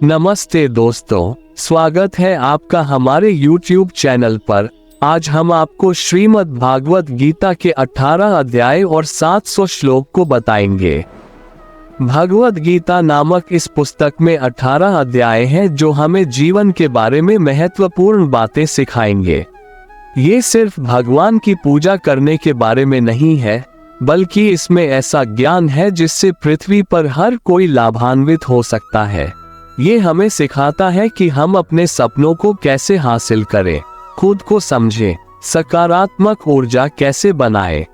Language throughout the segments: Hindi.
नमस्ते दोस्तों, स्वागत है आपका हमारे YouTube चैनल पर। आज हम आपको श्रीमद् भागवत गीता के 18 अध्याय और 700 श्लोक को बताएंगे। भगवत गीता नामक इस पुस्तक में 18 अध्याय हैं जो हमें जीवन के बारे में महत्वपूर्ण बातें सिखाएंगे। ये सिर्फ भगवान की पूजा करने के बारे में नहीं है, बल्कि इसमें ऐसा ज्ञान है जिससे पृथ्वी पर हर कोई लाभान्वित हो सकता है। ये हमें सिखाता है कि हम अपने सपनों को कैसे हासिल करें, खुद को समझें, सकारात्मक ऊर्जा कैसे बनाएं,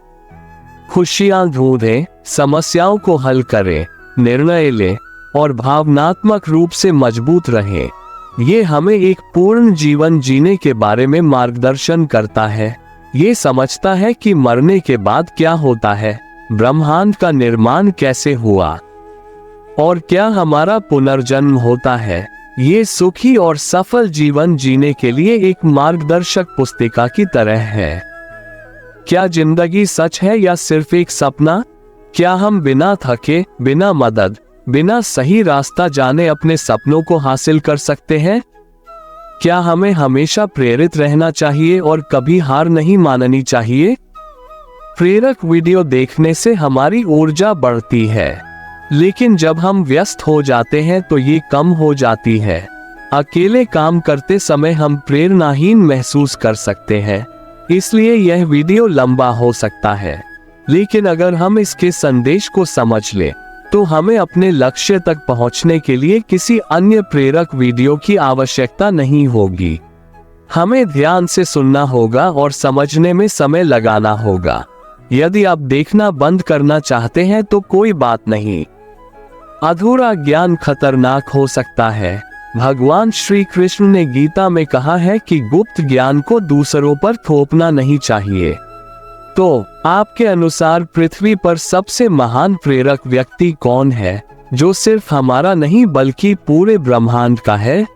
खुशियां ढूंढें, समस्याओं को हल करें, निर्णय लें और भावनात्मक रूप से मजबूत रहें। ये हमें एक पूर्ण जीवन जीने के बारे में मार्गदर्शन करता है। ये समझता है कि मरने के बाद क्या होता है, ब्रह्मांड का निर्माण कैसे हुआ और क्या हमारा पुनर्जन्म होता है। ये सुखी और सफल जीवन जीने के लिए एक मार्गदर्शक पुस्तिका की तरह है। क्या जिंदगी सच है या सिर्फ एक सपना? क्या हम बिना थके, बिना मदद, बिना सही रास्ता जाने अपने सपनों को हासिल कर सकते हैं? क्या हमें हमेशा प्रेरित रहना चाहिए और कभी हार नहीं माननी चाहिए? प्रेरक वीडियो देखने से हमारी ऊर्जा बढ़ती है, लेकिन जब हम व्यस्त हो जाते हैं तो ये कम हो जाती है। अकेले काम करते समय हम प्रेरणाहीन महसूस कर सकते हैं, इसलिए यह वीडियो लंबा हो सकता है। लेकिन अगर हम इसके संदेश को समझ लें तो हमें अपने लक्ष्य तक पहुंचने के लिए किसी अन्य प्रेरक वीडियो की आवश्यकता नहीं होगी। हमें ध्यान से सुनना होगा और समझने में समय लगाना होगा। यदि आप देखना बंद करना चाहते हैं तो कोई बात नहीं। अधूरा ज्ञान खतरनाक हो सकता है। भगवान श्री कृष्ण ने गीता में कहा है कि गुप्त ज्ञान को दूसरों पर थोपना नहीं चाहिए। तो आपके अनुसार पृथ्वी पर सबसे महान प्रेरक व्यक्ति कौन है, जो सिर्फ हमारा नहीं बल्कि पूरे ब्रह्मांड का है?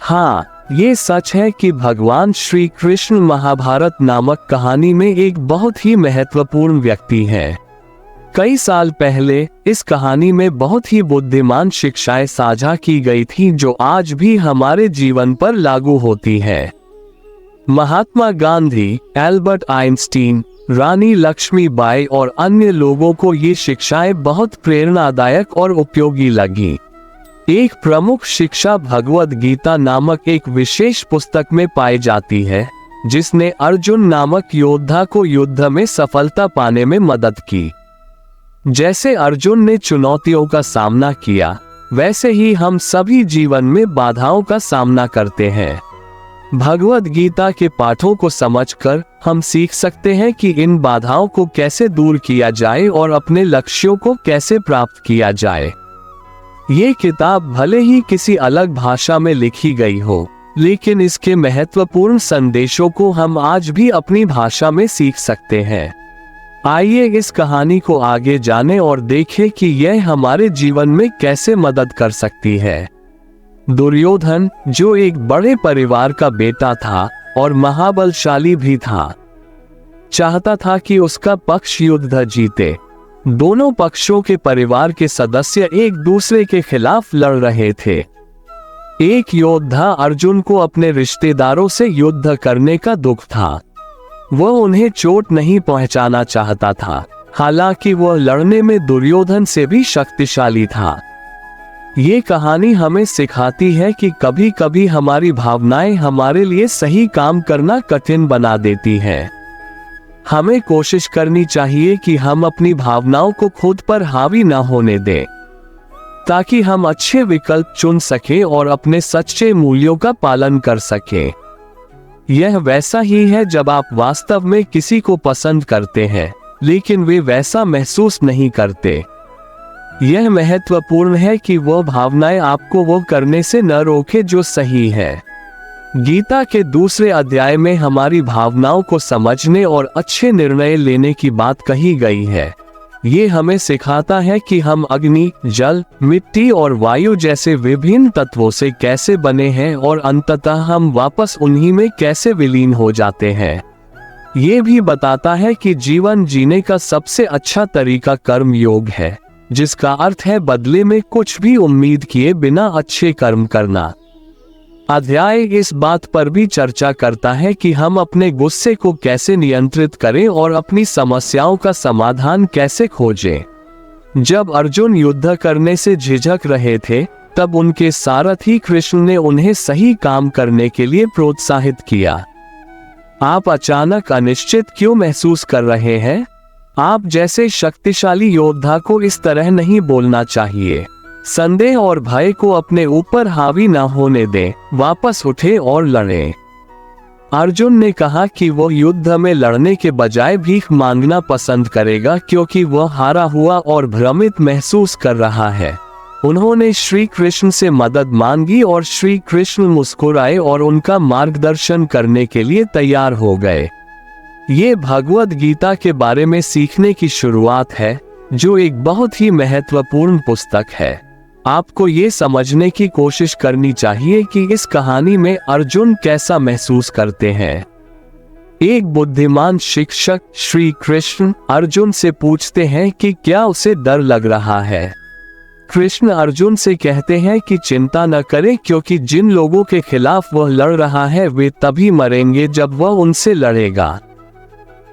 हाँ, ये सच है कि भगवान श्री कृष्ण महाभारत नामक कहानी में एक बहुत ही महत्वपूर्ण व्यक्ति हैं। कई साल पहले इस कहानी में बहुत ही बुद्धिमान शिक्षाएं साझा की गई थी जो आज भी हमारे जीवन पर लागू होती है। महात्मा गांधी, एल्बर्ट आइंस्टीन, रानी लक्ष्मीबाई और अन्य लोगों को ये शिक्षाएं बहुत प्रेरणादायक और उपयोगी लगी। एक प्रमुख शिक्षा भगवद गीता नामक एक विशेष पुस्तक में पाई जाती है, जिसने अर्जुन नामक योद्धा को युद्ध में सफलता पाने में मदद की। जैसे अर्जुन ने चुनौतियों का सामना किया, वैसे ही हम सभी जीवन में बाधाओं का सामना करते हैं। भगवद गीता के पाठों को समझकर हम सीख सकते हैं कि इन बाधाओं को कैसे दूर किया जाए और अपने लक्ष्यों को कैसे प्राप्त किया जाए। ये किताब भले ही किसी अलग भाषा में लिखी गई हो, लेकिन इसके महत्वपूर्ण संदेशों को हम आज भी अपनी भाषा में सीख सकते हैं। आइए इस कहानी को आगे जानें और देखें कि यह हमारे जीवन में कैसे मदद कर सकती है। दुर्योधन, जो एक बड़े परिवार का बेटा था और महाबलशाली भी था, चाहता था कि उसका पक्ष युद्ध जीते। दोनों पक्षों के परिवार के सदस्य एक दूसरे के खिलाफ लड़ रहे थे। एक योद्धा अर्जुन को अपने रिश्तेदारों से युद्ध करने का दुख था। वह उन्हें चोट नहीं पहुंचाना चाहता था, हालांकि वह लड़ने में दुर्योधन से भी शक्तिशाली था। ये कहानी हमें सिखाती है कि कभी कभी हमारी भावनाएं हमारे लिए सही काम करना कठिन बना देती हैं। हमें कोशिश करनी चाहिए कि हम अपनी भावनाओं को खुद पर हावी न होने दें, ताकि हम अच्छे विकल्प चुन सकें और अपने सच्चे मूल्यों का पालन कर सकें। यह वैसा ही है जब आप वास्तव में किसी को पसंद करते हैं, लेकिन वे वैसा महसूस नहीं करते। यह महत्वपूर्ण है कि वह भावनाएं आपको वो करने से न रोके जो सही है। गीता के दूसरे अध्याय में हमारी भावनाओं को समझने और अच्छे निर्णय लेने की बात कही गई है। ये हमें सिखाता है कि हम अग्नि, जल, मिट्टी और वायु जैसे विभिन्न तत्वों से कैसे बने हैं और अंततः हम वापस उन्हीं में कैसे विलीन हो जाते हैं। ये भी बताता है कि जीवन जीने का सबसे अच्छा तरीका कर्म योग है, जिसका अर्थ है बदले में कुछ भी उम्मीद किए बिना अच्छे कर्म करना। अध्याय इस बात पर भी चर्चा करता है कि हम अपने गुस्से को कैसे नियंत्रित करें और अपनी समस्याओं का समाधान कैसे खोजें। जब अर्जुन युद्ध करने से झिझक रहे थे, तब उनके सारथी कृष्ण ने उन्हें सही काम करने के लिए प्रोत्साहित किया। आप अचानक अनिश्चित क्यों महसूस कर रहे हैं? आप जैसे शक्तिशाली योद्धा को इस तरह नहीं बोलना चाहिए। संदेह और भय को अपने ऊपर हावी न होने दें, वापस उठे और लड़ें। अर्जुन ने कहा कि वो युद्ध में लड़ने के बजाय भीख मांगना पसंद करेगा क्योंकि वह हारा हुआ और भ्रमित महसूस कर रहा है। उन्होंने श्री कृष्ण से मदद मांगी और श्री कृष्ण मुस्कुराए और उनका मार्गदर्शन करने के लिए तैयार हो गए। ये भगवद गीता के बारे में सीखने की शुरुआत है, जो एक बहुत ही महत्वपूर्ण पुस्तक है। आपको ये समझने की कोशिश करनी चाहिए कि इस कहानी में अर्जुन कैसा महसूस करते हैं। एक बुद्धिमान शिक्षक श्री कृष्ण अर्जुन से पूछते हैं कि क्या उसे डर लग रहा है। कृष्ण अर्जुन से कहते हैं कि चिंता न करें, क्योंकि जिन लोगों के खिलाफ वह लड़ रहा है वे तभी मरेंगे जब वह उनसे लड़ेगा।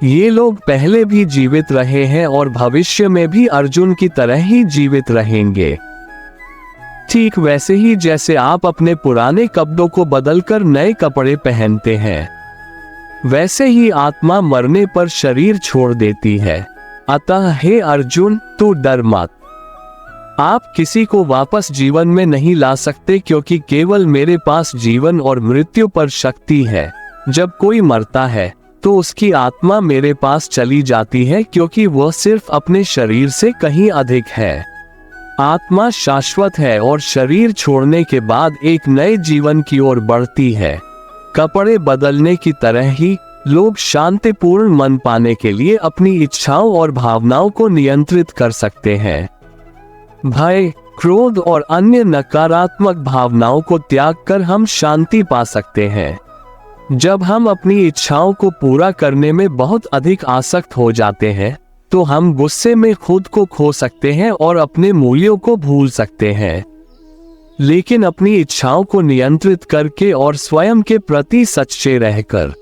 ये लोग पहले भी जीवित रहे हैं और भविष्य में भी अर्जुन की तरह ही जीवित रहेंगे। ठीक वैसे ही जैसे आप अपने पुराने कपड़ों को बदलकर नए कपड़े पहनते हैं, वैसे ही आत्मा मरने पर शरीर छोड़ देती है। अतः हे अर्जुन, तू डर मत। आप किसी को वापस जीवन में नहीं ला सकते, क्योंकि केवल मेरे पास जीवन और मृत्यु पर शक्ति है। जब कोई मरता है तो उसकी आत्मा मेरे पास चली जाती है, क्योंकि वह सिर्फ अपने शरीर से कहीं अधिक है। आत्मा शाश्वत है और शरीर छोड़ने के बाद एक नए जीवन की ओर बढ़ती है। कपड़े बदलने की तरह ही लोग शांतिपूर्ण मन पाने के लिए अपनी इच्छाओं और भावनाओं को नियंत्रित कर सकते हैं। भय, क्रोध और अन्य नकारात्मक भावनाओं को त्याग कर हम शांति पा सकते हैं। जब हम अपनी इच्छाओं को पूरा करने में बहुत अधिक आसक्त हो जाते हैं, तो हम गुस्से में खुद को खो सकते हैं और अपने मूल्यों को भूल सकते हैं। लेकिन अपनी इच्छाओं को नियंत्रित करके और स्वयं के प्रति सच्चे रहकर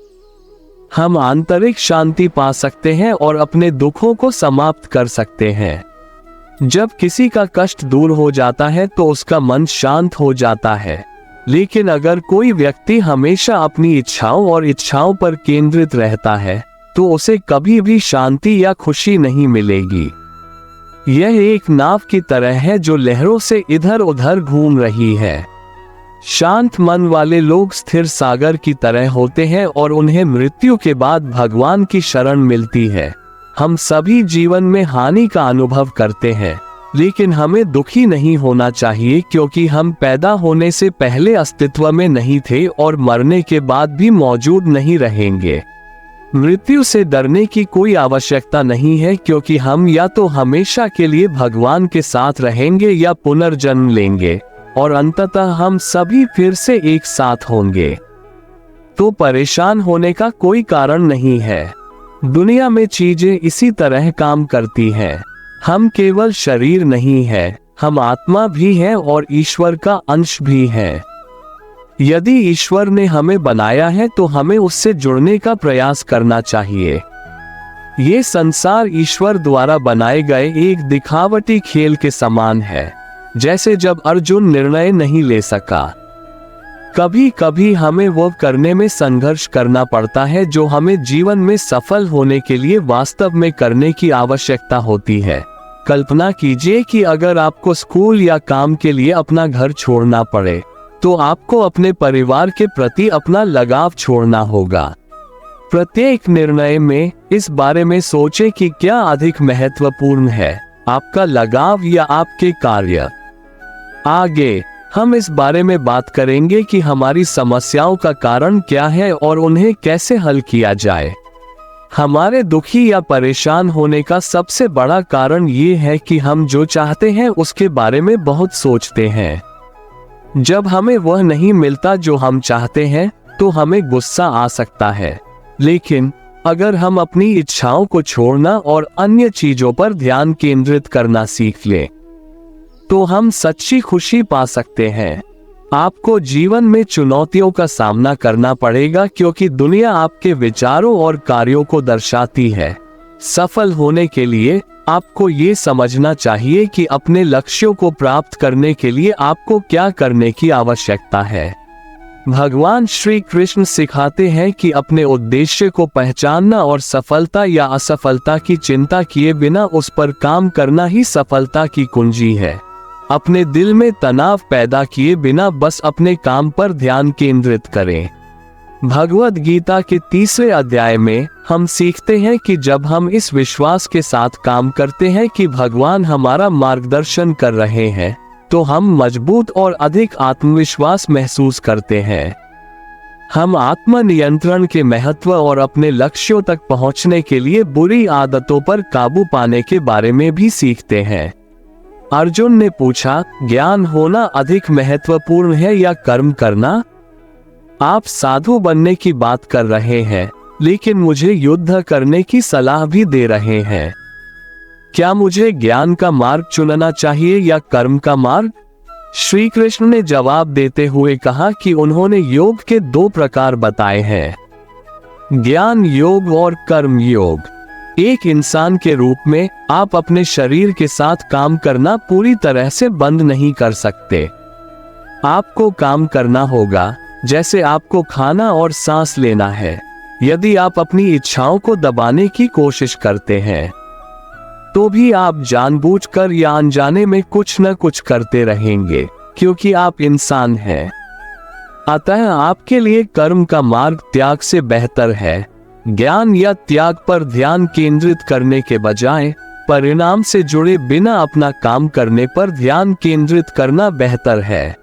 हम आंतरिक शांति पा सकते हैं और अपने दुखों को समाप्त कर सकते हैं। जब किसी का कष्ट दूर हो जाता है तो उसका मन शांत हो जाता है। लेकिन अगर कोई व्यक्ति हमेशा अपनी इच्छाओं और इच्छाओं पर केंद्रित रहता है, तो उसे कभी भी शांति या खुशी नहीं मिलेगी। यह एक नाव की तरह है जो लहरों से इधर उधर घूम रही है। शांत मन वाले लोग स्थिर सागर की तरह होते हैं और उन्हें मृत्यु के बाद भगवान की शरण मिलती है। हम सभी जीवन में हानि का अनुभव करते हैं, लेकिन हमें दुखी नहीं होना चाहिए, क्योंकि हम पैदा होने से पहले अस्तित्व में नहीं थे और मरने के बाद भी मौजूद नहीं रहेंगे। मृत्यु से डरने की कोई आवश्यकता नहीं है, क्योंकि हम या तो हमेशा के लिए भगवान के साथ रहेंगे या पुनर्जन्म लेंगे और अंततः हम सभी फिर से एक साथ होंगे। तो परेशान होने का कोई कारण नहीं है। दुनिया में चीजें इसी तरह काम करती हैं। हम केवल शरीर नहीं है, हम आत्मा भी हैं और ईश्वर का अंश भी हैं। यदि ईश्वर ने हमें बनाया है तो हमें उससे जुड़ने का प्रयास करना चाहिए। ये संसार ईश्वर द्वारा बनाए गए एक दिखावटी खेल के समान है, जैसे जब अर्जुन निर्णय नहीं ले सका। कभी कभी हमें वो करने में संघर्ष करना पड़ता है जो हमें जीवन में सफल होने के लिए वास्तव में करने की आवश्यकता होती है। कल्पना कीजिए कि अगर आपको स्कूल या काम के लिए अपना घर छोड़ना पड़े, तो आपको अपने परिवार के प्रति अपना लगाव छोड़ना होगा। प्रत्येक निर्णय में इस बारे में सोचें कि क्या अधिक महत्वपूर्ण है, आपका लगाव या आपके कार्य। आगे हम इस बारे में बात करेंगे कि हमारी समस्याओं का कारण क्या है और उन्हें कैसे हल किया जाए। हमारे दुखी या परेशान होने का सबसे बड़ा कारण ये है कि हम जो चाहते हैं उसके बारे में बहुत सोचते हैं। जब हमें वह नहीं मिलता जो हम चाहते हैं, तो हमें गुस्सा आ सकता है। लेकिन अगर हम अपनी इच्छाओं को छोड़ना और अन्य चीजों पर ध्यान केंद्रित करना सीख लें, तो हम सच्ची खुशी पा सकते हैं। आपको जीवन में चुनौतियों का सामना करना पड़ेगा क्योंकि दुनिया आपके विचारों और कार्यों को दर्शाती है। सफल होने के लिए आपको ये समझना चाहिए कि अपने लक्ष्यों को प्राप्त करने के लिए आपको क्या करने की आवश्यकता है। भगवान श्री कृष्ण सिखाते हैं कि अपने उद्देश्य को पहचानना और सफलता या असफलता की चिंता किए बिना उस पर काम करना ही सफलता की कुंजी है। अपने दिल में तनाव पैदा किए बिना बस अपने काम पर ध्यान केंद्रित करें। भगवद गीता के 3वें अध्याय में हम सीखते हैं कि जब हम इस विश्वास के साथ काम करते हैं कि भगवान हमारा मार्गदर्शन कर रहे हैं, तो हम मजबूत और अधिक आत्मविश्वास महसूस करते हैं। हम आत्म नियंत्रण के महत्व और अपने लक्ष्यों तक पहुंचने के लिए बुरी आदतों पर काबू पाने के बारे में भी सीखते हैं। अर्जुन ने पूछा, ज्ञान होना अधिक महत्वपूर्ण है या कर्म करना? आप साधु बनने की बात कर रहे हैं, लेकिन मुझे युद्ध करने की सलाह भी दे रहे हैं। क्या मुझे ज्ञान का मार्ग चुनना चाहिए या कर्म का मार्ग? श्री कृष्ण ने जवाब देते हुए कहा कि उन्होंने योग के 2 प्रकार बताए हैं, ज्ञान योग और कर्म योग। एक इंसान के रूप में आप अपने शरीर के साथ काम करना पूरी तरह से बंद नहीं कर सकते। आपको काम करना होगा जैसे आपको खाना और सांस लेना है। यदि आप अपनी इच्छाओं को दबाने की कोशिश करते हैं, तो भी आप जानबूझकर या अनजाने में कुछ न कुछ करते रहेंगे, क्योंकि आप इंसान हैं। अतः आपके लिए कर्म का मार्ग त्याग से बेहतर है। ज्ञान या त्याग पर ध्यान केंद्रित करने के बजाय परिणाम से जुड़े बिना अपना काम करने पर ध्यान केंद्रित करना बेहतर है।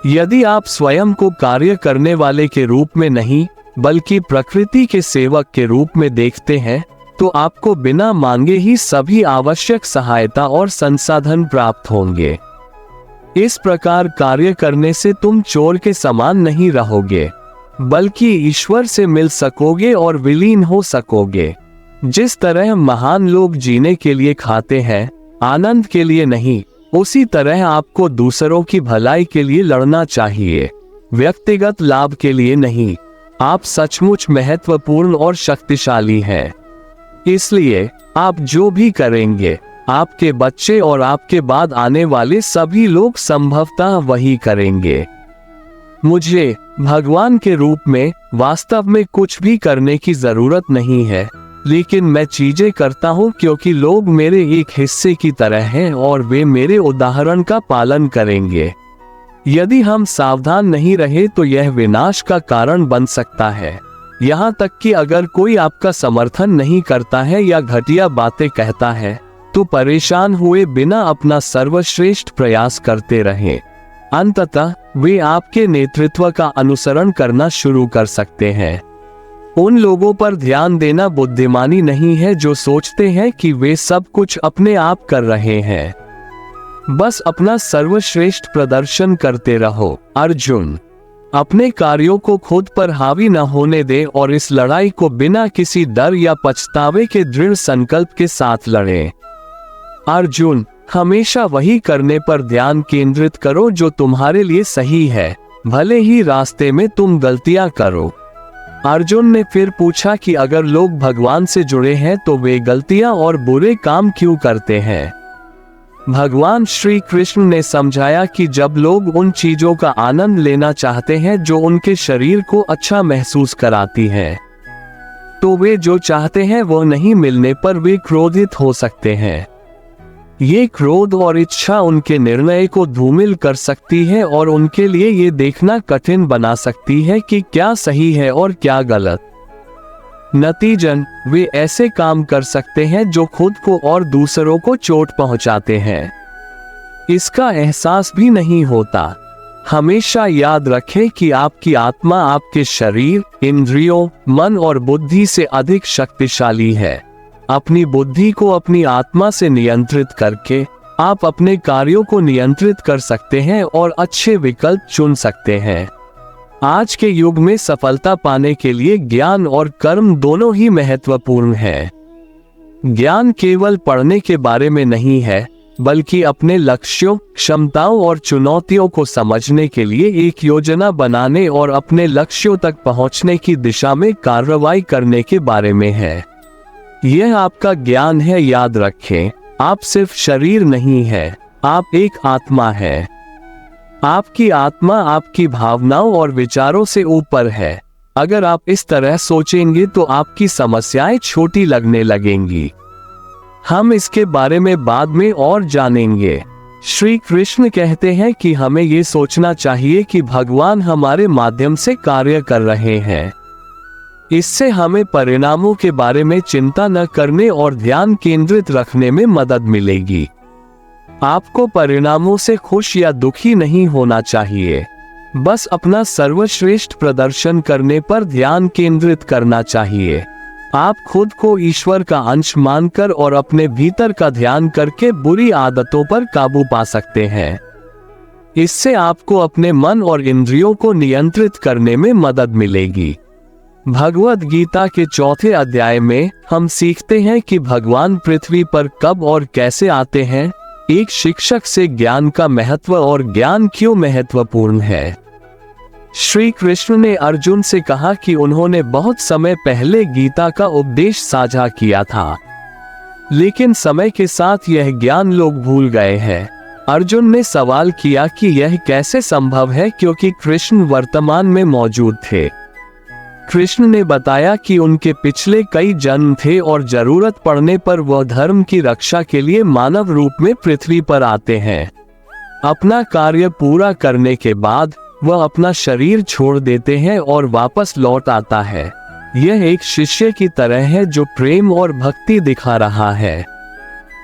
यदि आप स्वयं को कार्य करने वाले के रूप में नहीं, बल्कि प्रकृति के सेवक के रूप में देखते हैं, तो आपको बिना मांगे ही सभी आवश्यक सहायता और संसाधन प्राप्त होंगे। इस प्रकार कार्य करने से तुम चोर के समान नहीं रहोगे, बल्कि ईश्वर से मिल सकोगे और विलीन हो सकोगे। जिस तरह महान लोग जीने के लिए खाते हैं, आनंद के लिए नहीं, उसी तरह आपको दूसरों की भलाई के लिए लड़ना चाहिए, व्यक्तिगत लाभ के लिए नहीं। आप सचमुच महत्वपूर्ण और शक्तिशाली हैं। इसलिए आप जो भी करेंगे, आपके बच्चे और आपके बाद आने वाले सभी लोग संभवतः वही करेंगे। मुझे भगवान के रूप में वास्तव में कुछ भी करने की जरूरत नहीं है, लेकिन मैं चीजें करता हूँ क्योंकि लोग मेरे एक हिस्से की तरह हैं और वे मेरे उदाहरण का पालन करेंगे। यदि हम सावधान नहीं रहे तो यह विनाश का कारण बन सकता है। यहाँ तक कि अगर कोई आपका समर्थन नहीं करता है या घटिया बातें कहता है, तो परेशान हुए बिना अपना सर्वश्रेष्ठ प्रयास करते रहें। अंततः वे आपके नेतृत्व का अनुसरण करना शुरू कर सकते हैं। उन लोगों पर ध्यान देना बुद्धिमानी नहीं है जो सोचते हैं कि वे सब कुछ अपने आप कर रहे हैं। बस अपना सर्वश्रेष्ठ प्रदर्शन करते रहो। अर्जुन, अपने कार्यों को खुद पर हावी न होने दे और इस लड़ाई को बिना किसी डर या पछतावे के दृढ़ संकल्प के साथ लड़ें। अर्जुन, हमेशा वही करने पर ध्यान केंद्रित करो जो तुम्हारे लिए सही है, भले ही रास्ते में तुम गलतियां करो। अर्जुन ने फिर पूछा कि अगर लोग भगवान से जुड़े हैं तो वे गलतियां और बुरे काम क्यों करते हैं? भगवान श्री कृष्ण ने समझाया कि जब लोग उन चीजों का आनंद लेना चाहते हैं जो उनके शरीर को अच्छा महसूस कराती हैं, तो वे जो चाहते हैं वो नहीं मिलने पर वे क्रोधित हो सकते हैं। ये क्रोध और इच्छा उनके निर्णय को धूमिल कर सकती है और उनके लिए ये देखना कठिन बना सकती है कि क्या सही है और क्या गलत। नतीजन वे ऐसे काम कर सकते हैं जो खुद को और दूसरों को चोट पहुंचाते हैं। इसका एहसास भी नहीं होता। हमेशा याद रखें कि आपकी आत्मा आपके शरीर, इंद्रियों, मन और बुद्धि से अधिक शक्तिशाली है। अपनी बुद्धि को अपनी आत्मा से नियंत्रित करके आप अपने कार्यों को नियंत्रित कर सकते हैं और अच्छे विकल्प चुन सकते हैं। आज के युग में सफलता पाने के लिए ज्ञान और कर्म दोनों ही महत्वपूर्ण हैं। ज्ञान केवल पढ़ने के बारे में नहीं है, बल्कि अपने लक्ष्यों, क्षमताओं और चुनौतियों को समझने के लिए एक योजना बनाने और अपने लक्ष्यों तक पहुंचने की दिशा में कार्रवाई करने के बारे में है। यह आपका ज्ञान है। याद रखें, आप सिर्फ शरीर नहीं है, आप एक आत्मा है। आपकी आत्मा आपकी भावनाओं और विचारों से ऊपर है। अगर आप इस तरह सोचेंगे तो आपकी समस्याएं छोटी लगने लगेंगी। हम इसके बारे में बाद में और जानेंगे। श्री कृष्ण कहते हैं कि हमें ये सोचना चाहिए कि भगवान हमारे माध्यम से कार्य कर रहे हैं। इससे हमें परिणामों के बारे में चिंता न करने और ध्यान केंद्रित रखने में मदद मिलेगी। आपको परिणामों से खुश या दुखी नहीं होना चाहिए, बस अपना सर्वश्रेष्ठ प्रदर्शन करने पर ध्यान केंद्रित करना चाहिए। आप खुद को ईश्वर का अंश मानकर और अपने भीतर का ध्यान करके बुरी आदतों पर काबू पा सकते हैं। इससे आपको अपने मन और इंद्रियों को नियंत्रित करने में मदद मिलेगी। भगवद गीता के 4 अध्याय में हम सीखते हैं कि भगवान पृथ्वी पर कब और कैसे आते हैं, एक शिक्षक से ज्ञान का महत्व और ज्ञान क्यों महत्वपूर्ण है। श्री कृष्ण ने अर्जुन से कहा कि उन्होंने बहुत समय पहले गीता का उपदेश साझा किया था, लेकिन समय के साथ यह ज्ञान लोग भूल गए हैं। अर्जुन ने सवाल किया कि यह कैसे संभव है, क्योंकि कृष्ण वर्तमान में मौजूद थे। कृष्ण ने बताया कि उनके पिछले कई जन्म थे और जरूरत पड़ने पर वह धर्म की रक्षा के लिए मानव रूप में पृथ्वी पर आते हैं। अपना कार्य पूरा करने के बाद वह अपना शरीर छोड़ देते हैं और वापस लौट आता है। यह एक शिष्य की तरह है जो प्रेम और भक्ति दिखा रहा है।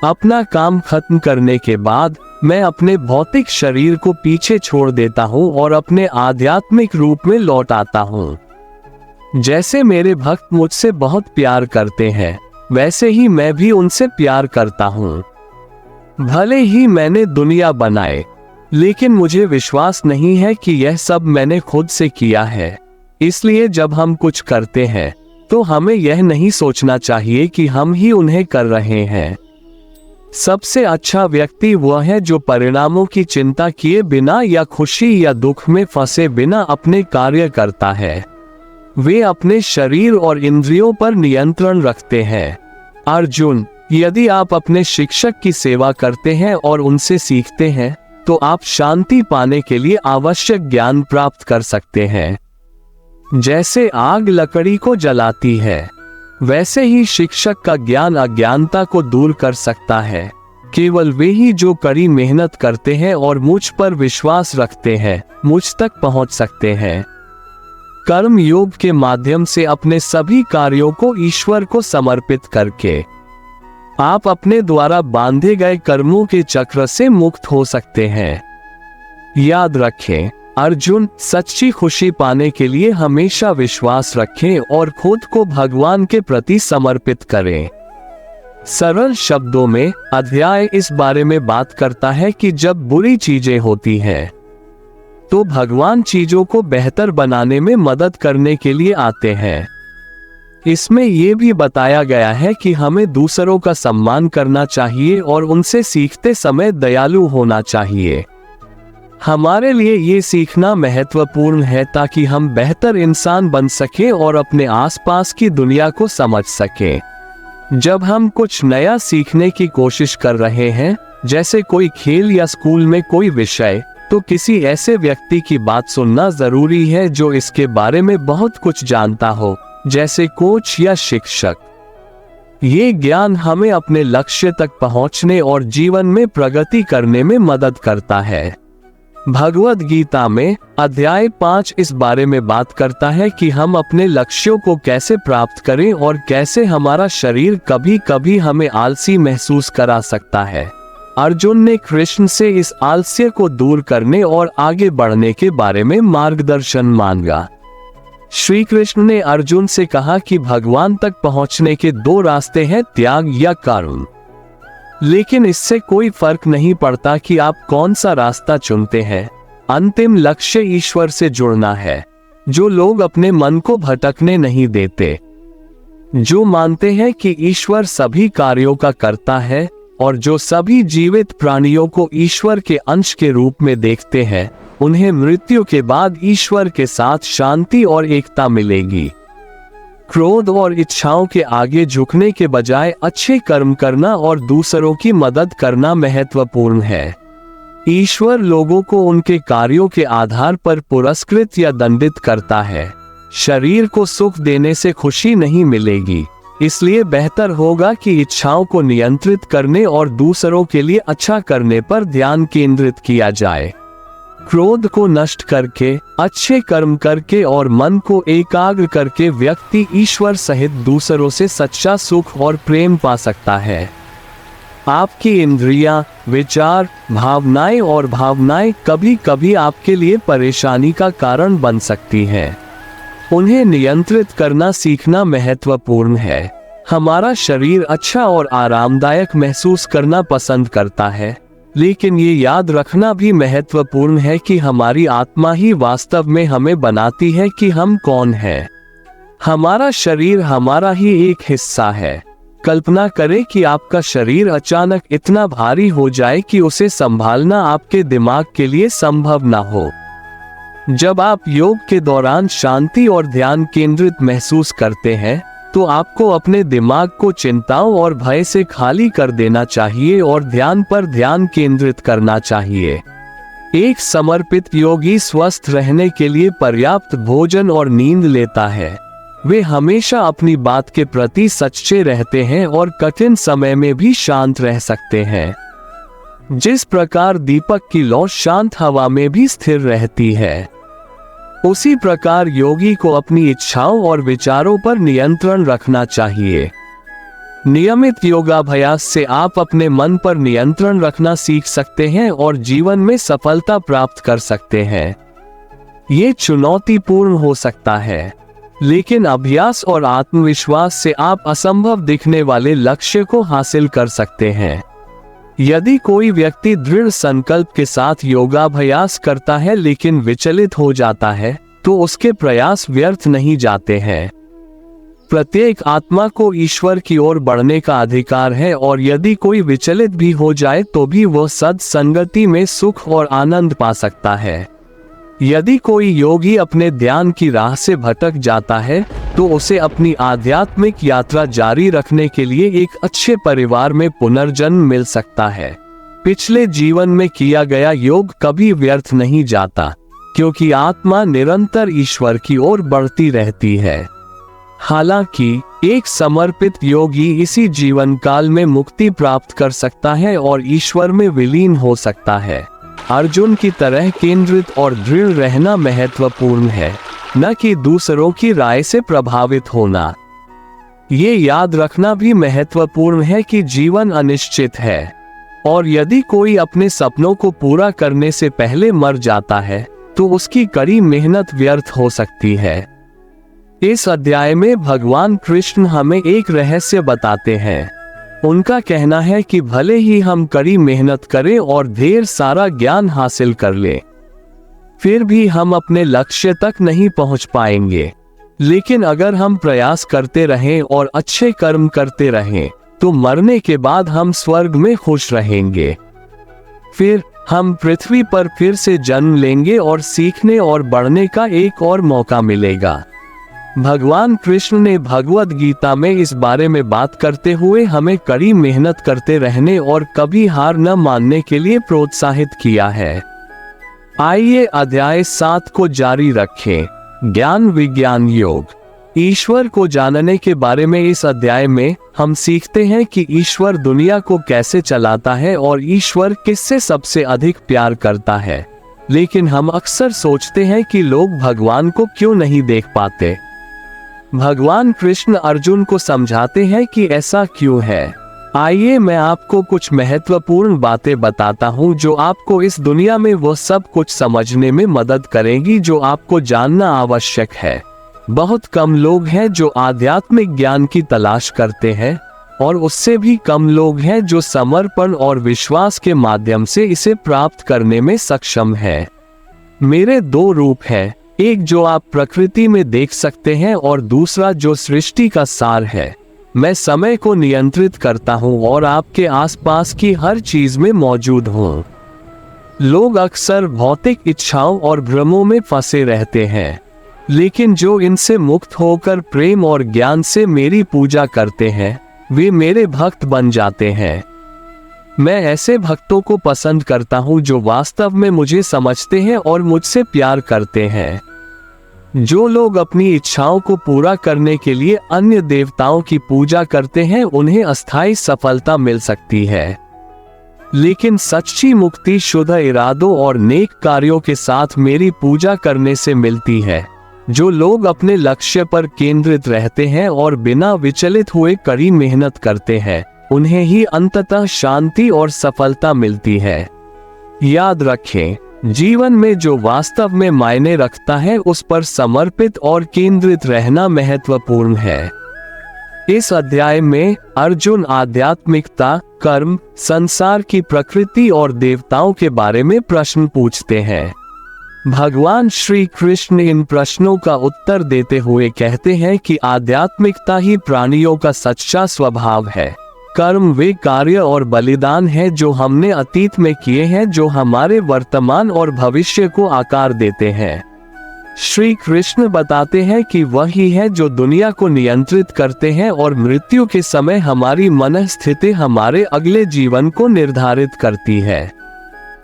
अपना काम खत्म करने के बाद मैं अपने भौतिक शरीर को पीछे छोड़ देता हूँ और अपने आध्यात्मिक रूप में लौट आता हूँ। जैसे मेरे भक्त मुझसे बहुत प्यार करते हैं, वैसे ही मैं भी उनसे प्यार करता हूँ। भले ही मैंने दुनिया बनाए, लेकिन मुझे विश्वास नहीं है कि यह सब मैंने खुद से किया है। इसलिए जब हम कुछ करते हैं तो हमें यह नहीं सोचना चाहिए कि हम ही उन्हें कर रहे हैं। सबसे अच्छा व्यक्ति वह है जो परिणामों की चिंता किए बिना या खुशी या दुख में फंसे बिना अपने कार्य करता है। वे अपने शरीर और इंद्रियों पर नियंत्रण रखते हैं। अर्जुन, यदि आप अपने शिक्षक की सेवा करते हैं और उनसे सीखते हैं तो आप शांति पाने के लिए आवश्यक ज्ञान प्राप्त कर सकते हैं। जैसे आग लकड़ी को जलाती है, वैसे ही शिक्षक का ज्ञान अज्ञानता को दूर कर सकता है। केवल वे ही जो कड़ी मेहनत करते हैं और मुझ पर विश्वास रखते हैं, मुझ तक पहुंच सकते हैं। कर्म योग के माध्यम से अपने सभी कार्यों को ईश्वर को समर्पित करके आप अपने द्वारा बांधे गए कर्मों के चक्र से मुक्त हो सकते हैं। याद रखें, अर्जुन, सच्ची खुशी पाने के लिए हमेशा विश्वास रखें और खुद को भगवान के प्रति समर्पित करें। सरल शब्दों में अध्याय इस बारे में बात करता है कि जब बुरी चीजें होती हैं तो भगवान चीजों को बेहतर बनाने में मदद करने के लिए आते हैं। इसमें यह भी बताया गया है कि हमें दूसरों का सम्मान करना चाहिए और उनसे सीखते समय दयालु होना चाहिए। हमारे लिए ये सीखना महत्वपूर्ण है ताकि हम बेहतर इंसान बन सकें और अपने आसपास की दुनिया को समझ सकें। जब हम कुछ नया सीखने की कोशिश कर रहे हैं, जैसे कोई खेल या स्कूल में कोई विषय, तो किसी ऐसे व्यक्ति की बात सुनना जरूरी है जो इसके बारे में बहुत कुछ जानता हो, जैसे कोच या शिक्षक। ये ज्ञान हमें अपने लक्ष्य तक पहुंचने और जीवन में प्रगति करने में मदद करता है। भगवद गीता में अध्याय 5 इस बारे में बात करता है कि हम अपने लक्ष्यों को कैसे प्राप्त करें और कैसे हमारा शरीर कभी कभी हमें आलसी महसूस करा सकता है। अर्जुन ने कृष्ण से इस आलस्य को दूर करने और आगे बढ़ने के बारे में मार्गदर्शन मांगा। श्री कृष्ण ने अर्जुन से कहा कि भगवान तक पहुंचने के 2 रास्ते हैं, त्याग या कर्म। लेकिन इससे कोई फर्क नहीं पड़ता कि आप कौन सा रास्ता चुनते हैं। अंतिम लक्ष्य ईश्वर से जुड़ना है, जो लोग अपने मन को भटकने नहीं देते, जो मानते हैं कि ईश्वर सभी कार्यों का कर्ता है और जो सभी जीवित प्राणियों को ईश्वर के अंश के रूप में देखते हैं, उन्हें मृत्यु के बाद ईश्वर के साथ शांति और एकता मिलेगी। क्रोध और इच्छाओं के आगे झुकने के बजाय अच्छे कर्म करना और दूसरों की मदद करना महत्वपूर्ण है। ईश्वर लोगों को उनके कार्यों के आधार पर पुरस्कृत या दंडित करता है। शरीर को सुख देने से खुशी नहीं मिलेगी, इसलिए बेहतर होगा कि इच्छाओं को नियंत्रित करने और दूसरों के लिए अच्छा करने पर ध्यान केंद्रित किया जाए। क्रोध को नष्ट करके, अच्छे कर्म करके और मन को एकाग्र करके व्यक्ति ईश्वर सहित दूसरों से सच्चा सुख और प्रेम पा सकता है। आपकी इंद्रियां, विचार, भावनाएं कभी कभी आपके लिए परेशानी का कारण बन सकती हैं। उन्हें नियंत्रित करना सीखना महत्वपूर्ण है। हमारा शरीर अच्छा और आरामदायक महसूस करना पसंद करता है, लेकिन ये याद रखना भी महत्वपूर्ण है कि हमारी आत्मा ही वास्तव में हमें बनाती है कि हम कौन हैं। हमारा शरीर हमारा ही एक हिस्सा है। कल्पना करें कि आपका शरीर अचानक इतना भारी हो जाए कि उसे संभालना आपके दिमाग के लिए संभव न हो। जब आप योग के दौरान शांति और ध्यान केंद्रित महसूस करते हैं, तो आपको अपने दिमाग को चिंताओं और भय से खाली कर देना चाहिए और ध्यान पर ध्यान केंद्रित करना चाहिए। एक समर्पित योगी स्वस्थ रहने के लिए पर्याप्त भोजन और नींद लेता है। वे हमेशा अपनी बात के प्रति सच्चे रहते हैं और कठिन समय में भी शांत रह सकते हैं। जिस प्रकार दीपक की लौ शांत हवा में भी स्थिर रहती है, उसी प्रकार योगी को अपनी इच्छाओं और विचारों पर नियंत्रण रखना चाहिए। नियमित योगाभ्यास से आप अपने मन पर नियंत्रण रखना सीख सकते हैं और जीवन में सफलता प्राप्त कर सकते हैं। ये चुनौतीपूर्ण हो सकता है, लेकिन अभ्यास और आत्मविश्वास से आप असंभव दिखने वाले लक्ष्य को हासिल कर सकते हैं। यदि कोई व्यक्ति दृढ़ संकल्प के साथ योगाभ्यास करता है लेकिन विचलित हो जाता है, तो उसके प्रयास व्यर्थ नहीं जाते हैं। प्रत्येक आत्मा को ईश्वर की ओर बढ़ने का अधिकार है और यदि कोई विचलित भी हो जाए तो भी वह सत्संगति में सुख और आनंद पा सकता है। यदि कोई योगी अपने ध्यान की राह से भटक जाता है, तो उसे अपनी आध्यात्मिक यात्रा जारी रखने के लिए एक अच्छे परिवार में पुनर्जन्म मिल सकता है। पिछले जीवन में किया गया योग कभी व्यर्थ नहीं जाता, क्योंकि आत्मा निरंतर ईश्वर की ओर बढ़ती रहती है। हालांकि एक समर्पित योगी इसी जीवन काल में मुक्ति प्राप्त कर सकता है और ईश्वर में विलीन हो सकता है। अर्जुन की तरह केंद्रित और दृढ़ रहना महत्वपूर्ण है, न कि दूसरों की राय से प्रभावित होना। ये याद रखना भी महत्वपूर्ण है कि जीवन अनिश्चित है और यदि कोई अपने सपनों को पूरा करने से पहले मर जाता है, तो उसकी कड़ी मेहनत व्यर्थ हो सकती है। इस अध्याय में भगवान कृष्ण हमें एक रहस्य बताते हैं। उनका कहना है कि भले ही हम कड़ी मेहनत करें और ढेर सारा ज्ञान हासिल कर लें, फिर भी हम अपने लक्ष्य तक नहीं पहुंच पाएंगे। लेकिन अगर हम प्रयास करते रहें और अच्छे कर्म करते रहें, तो मरने के बाद हम स्वर्ग में खुश रहेंगे। फिर हम पृथ्वी पर फिर से जन्म लेंगे और सीखने और बढ़ने का एक और मौका मिलेगा। भगवान कृष्ण ने भगवद गीता में इस बारे में बात करते हुए हमें कड़ी मेहनत करते रहने और कभी हार न मानने के लिए प्रोत्साहित किया है। आइए अध्याय 7 को जारी रखें। ज्ञान विज्ञान योग। ईश्वर को जानने के बारे में इस अध्याय में हम सीखते हैं कि ईश्वर दुनिया को कैसे चलाता है और ईश्वर किससे सबसे अधिक प्यार करता है। लेकिन हम अक्सर सोचते हैं कि लोग भगवान को क्यों नहीं देख पाते। भगवान कृष्ण अर्जुन को समझाते हैं कि ऐसा क्यों है। आइए मैं आपको कुछ महत्वपूर्ण बातें बताता हूं जो आपको इस दुनिया में वह सब कुछ समझने में मदद करेंगी जो आपको जानना आवश्यक है। बहुत कम लोग हैं जो आध्यात्मिक ज्ञान की तलाश करते हैं और उससे भी कम लोग हैं जो समर्पण और विश्वास के माध्यम से इसे प्राप्त करने में सक्षम हैं। मेरे 2 रूप हैं, एक जो आप प्रकृति में देख सकते हैं और दूसरा जो सृष्टि का सार है। मैं समय को नियंत्रित करता हूँ और आपके आसपास की हर चीज में मौजूद हूँ। लोग अक्सर भौतिक इच्छाओं और भ्रमों में फंसे रहते हैं, लेकिन जो इनसे मुक्त होकर प्रेम और ज्ञान से मेरी पूजा करते हैं वे मेरे भक्त बन जाते हैं। मैं ऐसे भक्तों को पसंद करता हूँ जो वास्तव में मुझे समझते हैं और मुझसे प्यार करते हैं। जो लोग अपनी इच्छाओं को पूरा करने के लिए अन्य देवताओं की पूजा करते हैं उन्हें अस्थायी सफलता मिल सकती है, लेकिन सच्ची मुक्ति शुद्ध इरादों और नेक कार्यों के साथ मेरी पूजा करने से मिलती है। जो लोग अपने लक्ष्य पर केंद्रित रहते हैं और बिना विचलित हुए कड़ी मेहनत करते हैं उन्हें ही अंततः शांति और सफलता मिलती है। याद रखें, जीवन में जो वास्तव में मायने रखता है उस पर समर्पित और केंद्रित रहना महत्वपूर्ण है। इस अध्याय में अर्जुन आध्यात्मिकता, कर्म, संसार की प्रकृति और देवताओं के बारे में प्रश्न पूछते हैं। भगवान श्री कृष्ण इन प्रश्नों का उत्तर देते हुए कहते हैं कि आध्यात्मिकता ही प्राणियों का सच्चा स्वभाव है। कर्म वे कार्य और बलिदान है जो हमने अतीत में किए हैं, जो हमारे वर्तमान और भविष्य को आकार देते हैं। श्री कृष्ण बताते हैं कि वही है जो दुनिया को नियंत्रित करते हैं और मृत्यु के समय हमारी मन स्थिति हमारे अगले जीवन को निर्धारित करती है।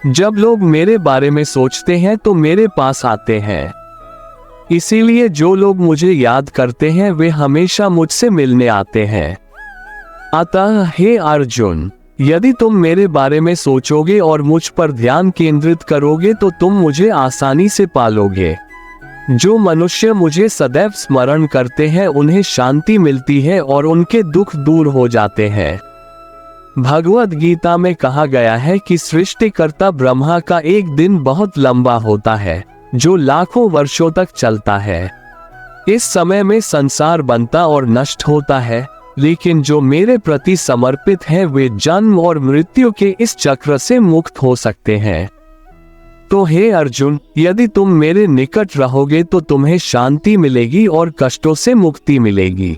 जब लोग मेरे बारे में सोचते हैं तो मेरे पास आते हैं, इसीलिए जो लोग मुझे याद करते हैं वे हमेशा मुझसे मिलने आते हैं। अतः हे अर्जुन, यदि तुम मेरे बारे में सोचोगे और मुझ पर ध्यान केंद्रित करोगे तो तुम मुझे आसानी से पालोगे। जो मनुष्य मुझे सदैव स्मरण करते हैं उन्हें शांति मिलती है और उनके दुख दूर हो जाते हैं। भगवद गीता में कहा गया है कि सृष्टिकर्ता ब्रह्मा का एक दिन बहुत लंबा होता है जो लाखों वर्षों तक चलता है। इस समय में संसार बनता और नष्ट होता है, लेकिन जो मेरे प्रति समर्पित हैं वे जन्म और मृत्यु के इस चक्र से मुक्त हो सकते हैं। तो हे अर्जुन, यदि तुम मेरे निकट रहोगे तो तुम्हें शांति मिलेगी और कष्टों से मुक्ति मिलेगी।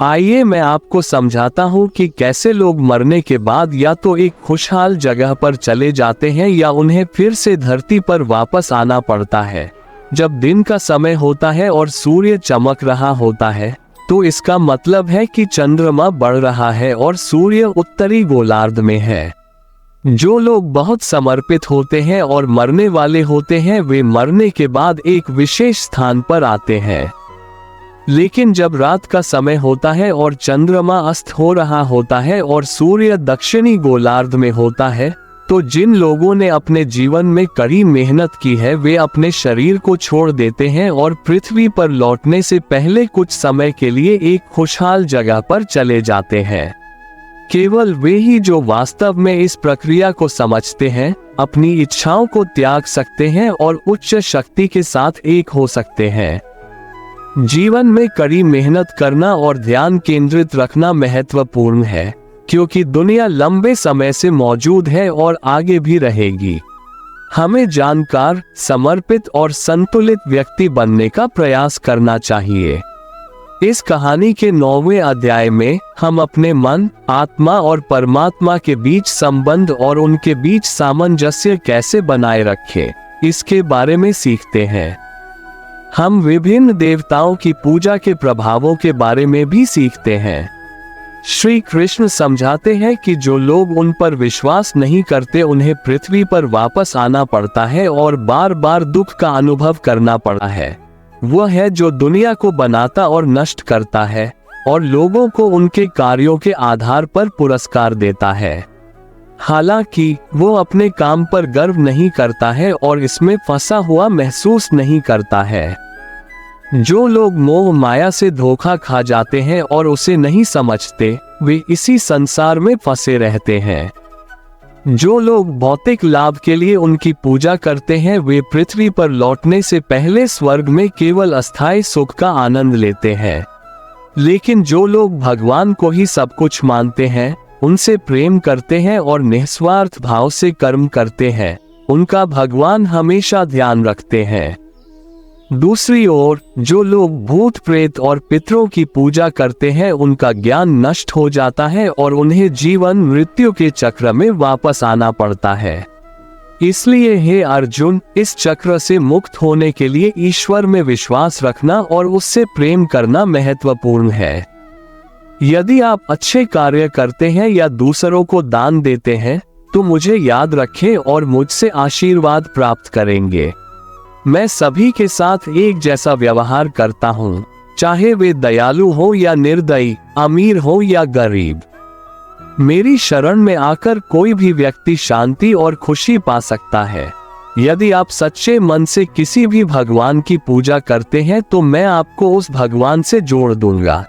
आइए मैं आपको समझाता हूँ कि कैसे लोग मरने के बाद या तो एक खुशहाल जगह पर चले जाते हैं या उन्हें फिर से धरती पर वापस आना पड़ता है। जब दिन का समय होता है और सूर्य चमक रहा होता है तो इसका मतलब है कि चंद्रमा बढ़ रहा है और सूर्य उत्तरी गोलार्ध में है। जो लोग बहुत समर्पित होते हैं और मरने वाले होते हैं वे मरने के बाद एक विशेष स्थान पर आते हैं, लेकिन जब रात का समय होता है और चंद्रमा अस्त हो रहा होता है और सूर्य दक्षिणी गोलार्ध में होता है तो जिन लोगों ने अपने जीवन में कड़ी मेहनत की है वे अपने शरीर को छोड़ देते हैं और पृथ्वी पर लौटने से पहले कुछ समय के लिए एक खुशहाल जगह पर चले जाते हैं। केवल वे ही जो वास्तव में इस प्रक्रिया को समझते हैं अपनी इच्छाओं को त्याग सकते हैं और उच्च शक्ति के साथ एक हो सकते हैं। जीवन में कड़ी मेहनत करना और ध्यान केंद्रित रखना महत्वपूर्ण है, क्योंकि दुनिया लंबे समय से मौजूद है और आगे भी रहेगी। हमें जानकार, समर्पित और संतुलित व्यक्ति बनने का प्रयास करना चाहिए। इस कहानी के 9वें अध्याय में हम अपने मन, आत्मा और परमात्मा के बीच संबंध और उनके बीच सामंजस्य कैसे बनाए रखें, इसके बारे में सीखते हैं। हम विभिन्न देवताओं की पूजा के प्रभावों के बारे में भी सीखते हैं। श्री कृष्ण समझाते हैं कि जो लोग उन पर विश्वास नहीं करते उन्हें पृथ्वी पर वापस आना पड़ता है और बार बार दुख का अनुभव करना पड़ा है। वह है जो दुनिया को बनाता और नष्ट करता है और लोगों को उनके कार्यों के आधार पर पुरस्कार देता है। हालांकि वो अपने काम पर गर्व नहीं करता है और इसमें फंसा हुआ महसूस नहीं करता है। जो लोग मोह माया से धोखा खा जाते हैं और उसे नहीं समझते वे इसी संसार में फंसे रहते हैं। जो लोग भौतिक लाभ के लिए उनकी पूजा करते हैं वे पृथ्वी पर लौटने से पहले स्वर्ग में केवल अस्थायी सुख का आनंद लेते हैं। लेकिन जो लोग भगवान को ही सब कुछ मानते हैं, उनसे प्रेम करते हैं और निस्वार्थ भाव से कर्म करते हैं, उनका भगवान हमेशा ध्यान रखते हैं। दूसरी ओर जो लोग भूत प्रेत और पितरों की पूजा करते हैं उनका ज्ञान नष्ट हो जाता है और उन्हें जीवन मृत्यु के चक्र में वापस आना पड़ता है। इसलिए हे अर्जुन, इस चक्र से मुक्त होने के लिए ईश्वर में विश्वास रखना और उससे प्रेम करना महत्वपूर्ण है। यदि आप अच्छे कार्य करते हैं या दूसरों को दान देते हैं तो मुझे याद रखें और मुझसे आशीर्वाद प्राप्त करेंगे। मैं सभी के साथ एक जैसा व्यवहार करता हूँ, चाहे वे दयालु हो या निर्दयी, अमीर हो या गरीब। मेरी शरण में आकर कोई भी व्यक्ति शांति और खुशी पा सकता है। यदि आप सच्चे मन से किसी भी भगवान की पूजा करते हैं तो मैं आपको उस भगवान से जोड़ दूंगा।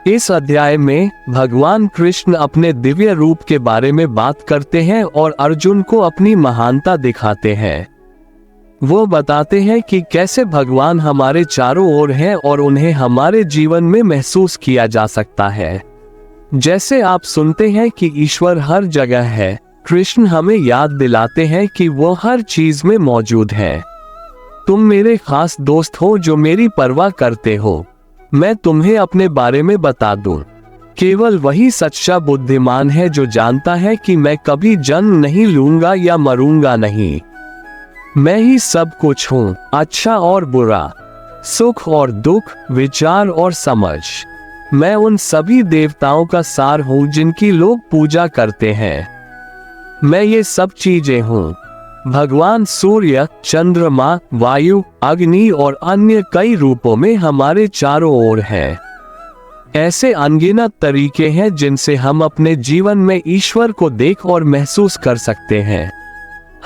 इस अध्याय में भगवान कृष्ण अपने दिव्य रूप के बारे में बात करते हैं और अर्जुन को अपनी महानता दिखाते हैं। वो बताते हैं कि कैसे भगवान हमारे चारों ओर हैं और उन्हें हमारे जीवन में महसूस किया जा सकता है। जैसे आप सुनते हैं कि ईश्वर हर जगह है, कृष्ण हमें याद दिलाते हैं कि वो हर चीज में मौजूद है। तुम मेरे खास दोस्त हो जो मेरी परवाह करते हो। मैं तुम्हें अपने बारे में बता दूं, केवल वही सच्चा बुद्धिमान है जो जानता है कि मैं कभी जन्म नहीं लूंगा या मरूंगा नहीं। मैं ही सब कुछ हूँ, अच्छा और बुरा, सुख और दुख, विचार और समझ। मैं उन सभी देवताओं का सार हूँ जिनकी लोग पूजा करते हैं। मैं ये सब चीजें हूँ। भगवान सूर्य, चंद्रमा, वायु, अग्नि और अन्य कई रूपों में हमारे चारों ओर हैं। ऐसे अनगिनत तरीके हैं जिनसे हम अपने जीवन में ईश्वर को देख और महसूस कर सकते हैं।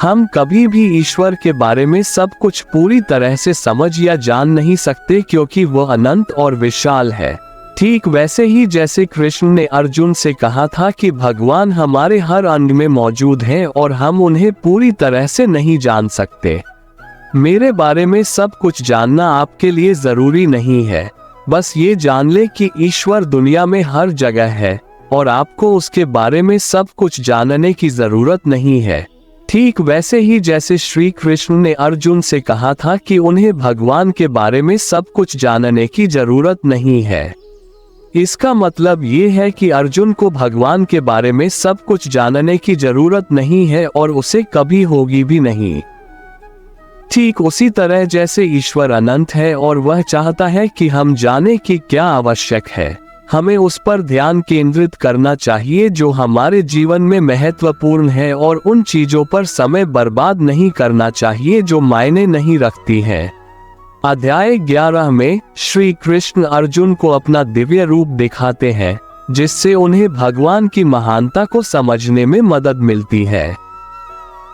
हम कभी भी ईश्वर के बारे में सब कुछ पूरी तरह से समझ या जान नहीं सकते क्योंकि वह अनंत और विशाल है। ठीक वैसे ही जैसे कृष्ण ने अर्जुन से कहा था कि भगवान हमारे हर अंग में मौजूद हैं और हम उन्हें पूरी तरह से नहीं जान सकते। मेरे बारे में सब कुछ जानना आपके लिए जरूरी नहीं है। बस ये जान ले कि ईश्वर दुनिया में हर जगह है और आपको उसके बारे में सब कुछ जानने की जरूरत नहीं है। ठीक वैसे ही जैसे श्री कृष्ण ने अर्जुन से कहा था कि उन्हें भगवान के बारे में सब कुछ जानने की जरूरत नहीं है। इसका मतलब ये है कि अर्जुन को भगवान के बारे में सब कुछ जानने की जरूरत नहीं है और उसे कभी होगी भी नहीं। ठीक उसी तरह जैसे ईश्वर अनंत है और वह चाहता है कि हम जाने कि क्या आवश्यक है, हमें उस पर ध्यान केंद्रित करना चाहिए जो हमारे जीवन में महत्वपूर्ण है और उन चीजों पर समय बर्बाद नहीं करना चाहिए जो मायने नहीं रखती हैं। अध्याय 11 में श्री कृष्ण अर्जुन को अपना दिव्य रूप दिखाते हैं जिससे उन्हें भगवान की महानता को समझने में मदद मिलती है।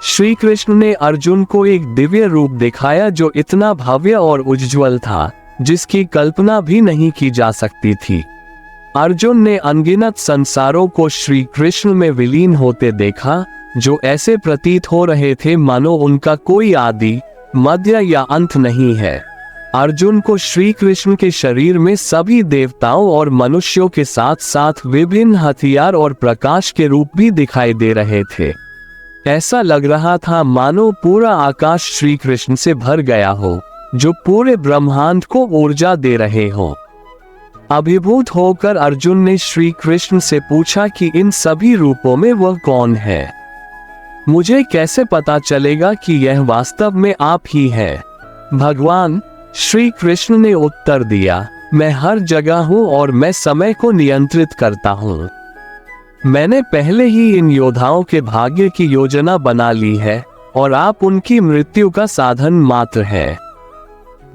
श्री कृष्ण ने अर्जुन को एक दिव्य रूप दिखाया जो इतना भव्य और उज्ज्वल था जिसकी कल्पना भी नहीं की जा सकती थी। अर्जुन ने अनगिनत संसारों को श्री कृष्ण में विलीन होते देखा जो ऐसे प्रतीत हो रहे थे मानो उनका कोई आदि, मध्य या अंत नहीं है। अर्जुन को श्री कृष्ण के शरीर में सभी देवताओं और मनुष्यों के साथ साथ विभिन्न हथियार और प्रकाश के रूप भी दिखाई दे रहे थे। ऐसा लग रहा था मानो पूरा आकाश श्री कृष्ण से भर गया हो जो पूरे ब्रह्मांड को ऊर्जा दे रहे हो। अभिभूत होकर अर्जुन ने श्री कृष्ण से पूछा कि इन सभी रूपों में वह कौन है? मुझे कैसे पता चलेगा कि यह वास्तव में आप ही हैं? भगवान श्री कृष्ण ने उत्तर दिया, मैं हर जगह हूँ और मैं समय को नियंत्रित करता हूँ। मैंने पहले ही इन योद्धाओं के भाग्य की योजना बना ली है और आप उनकी मृत्यु का साधन मात्र हैं।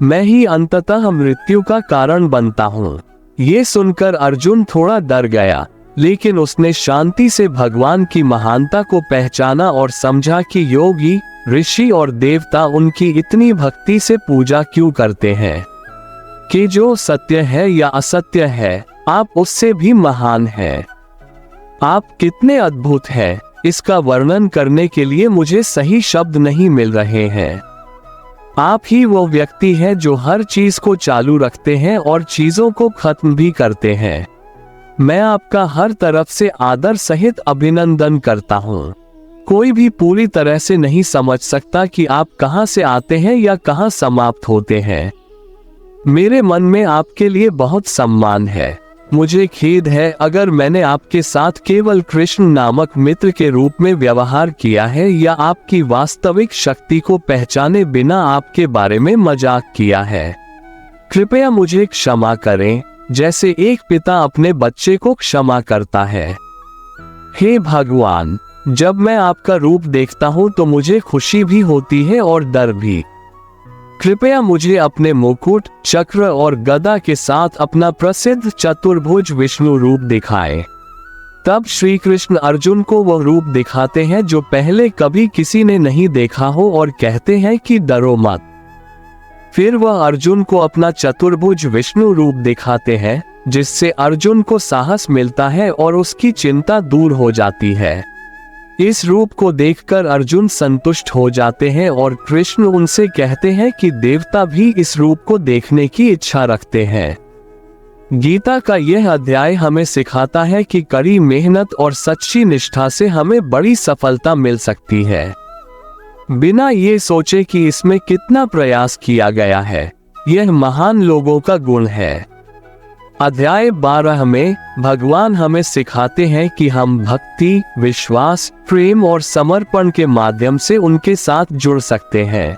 मैं ही अंततः मृत्यु का कारण बनता हूँ। ये सुनकर अर्जुन थोड़ा डर गया, लेकिन उसने शांति से भगवान की महानता को पहचाना और समझा कि योगी, ऋषि और देवता उनकी इतनी भक्ति से पूजा क्यों करते हैं। कि जो सत्य है या असत्य है, आप उससे भी महान हैं। आप कितने अद्भुत हैं, इसका वर्णन करने के लिए मुझे सही शब्द नहीं मिल रहे हैं। आप ही वो व्यक्ति हैं जो हर चीज को चालू रखते हैं और चीजों को खत्म भी करते हैं। मैं आपका हर तरफ से आदर सहित अभिनंदन करता हूँ। कोई भी पूरी तरह से नहीं समझ सकता कि आप कहाँ से आते हैं या कहाँ समाप्त होते हैं। मेरे मन में आपके लिए बहुत सम्मान है। मुझे खेद है अगर मैंने आपके साथ केवल कृष्ण नामक मित्र के रूप में व्यवहार किया है या आपकी वास्तविक शक्ति को पहचाने बिना आपके बारे में मजाक किया है। कृपया मुझे क्षमा करें, जैसे एक पिता अपने बच्चे को क्षमा करता है। हे भगवान, जब मैं आपका रूप देखता हूँ तो मुझे खुशी भी होती है और डर भी। कृपया मुझे अपने मुकुट, चक्र और गदा के साथ अपना प्रसिद्ध चतुर्भुज विष्णु रूप दिखाएं। तब श्री कृष्ण अर्जुन को वह रूप दिखाते हैं जो पहले कभी किसी ने नहीं देखा हो और कहते हैं कि डरो मत। फिर वह अर्जुन को अपना चतुर्भुज विष्णु रूप दिखाते हैं, जिससे अर्जुन को साहस मिलता है और उसकी चिंता दूर हो जाती है। इस रूप को देखकर अर्जुन संतुष्ट हो जाते हैं और कृष्ण उनसे कहते हैं कि देवता भी इस रूप को देखने की इच्छा रखते हैं। गीता का यह अध्याय हमें सिखाता है कि कड़ी मेहनत और सच्ची निष्ठा से हमें बड़ी सफलता मिल सकती है, बिना ये सोचे कि इसमें कितना प्रयास किया गया है। यह महान लोगों का गुण है। अध्याय 12 में भगवान हमें सिखाते हैं कि हम भक्ति, विश्वास, प्रेम और समर्पण के माध्यम से उनके साथ जुड़ सकते हैं।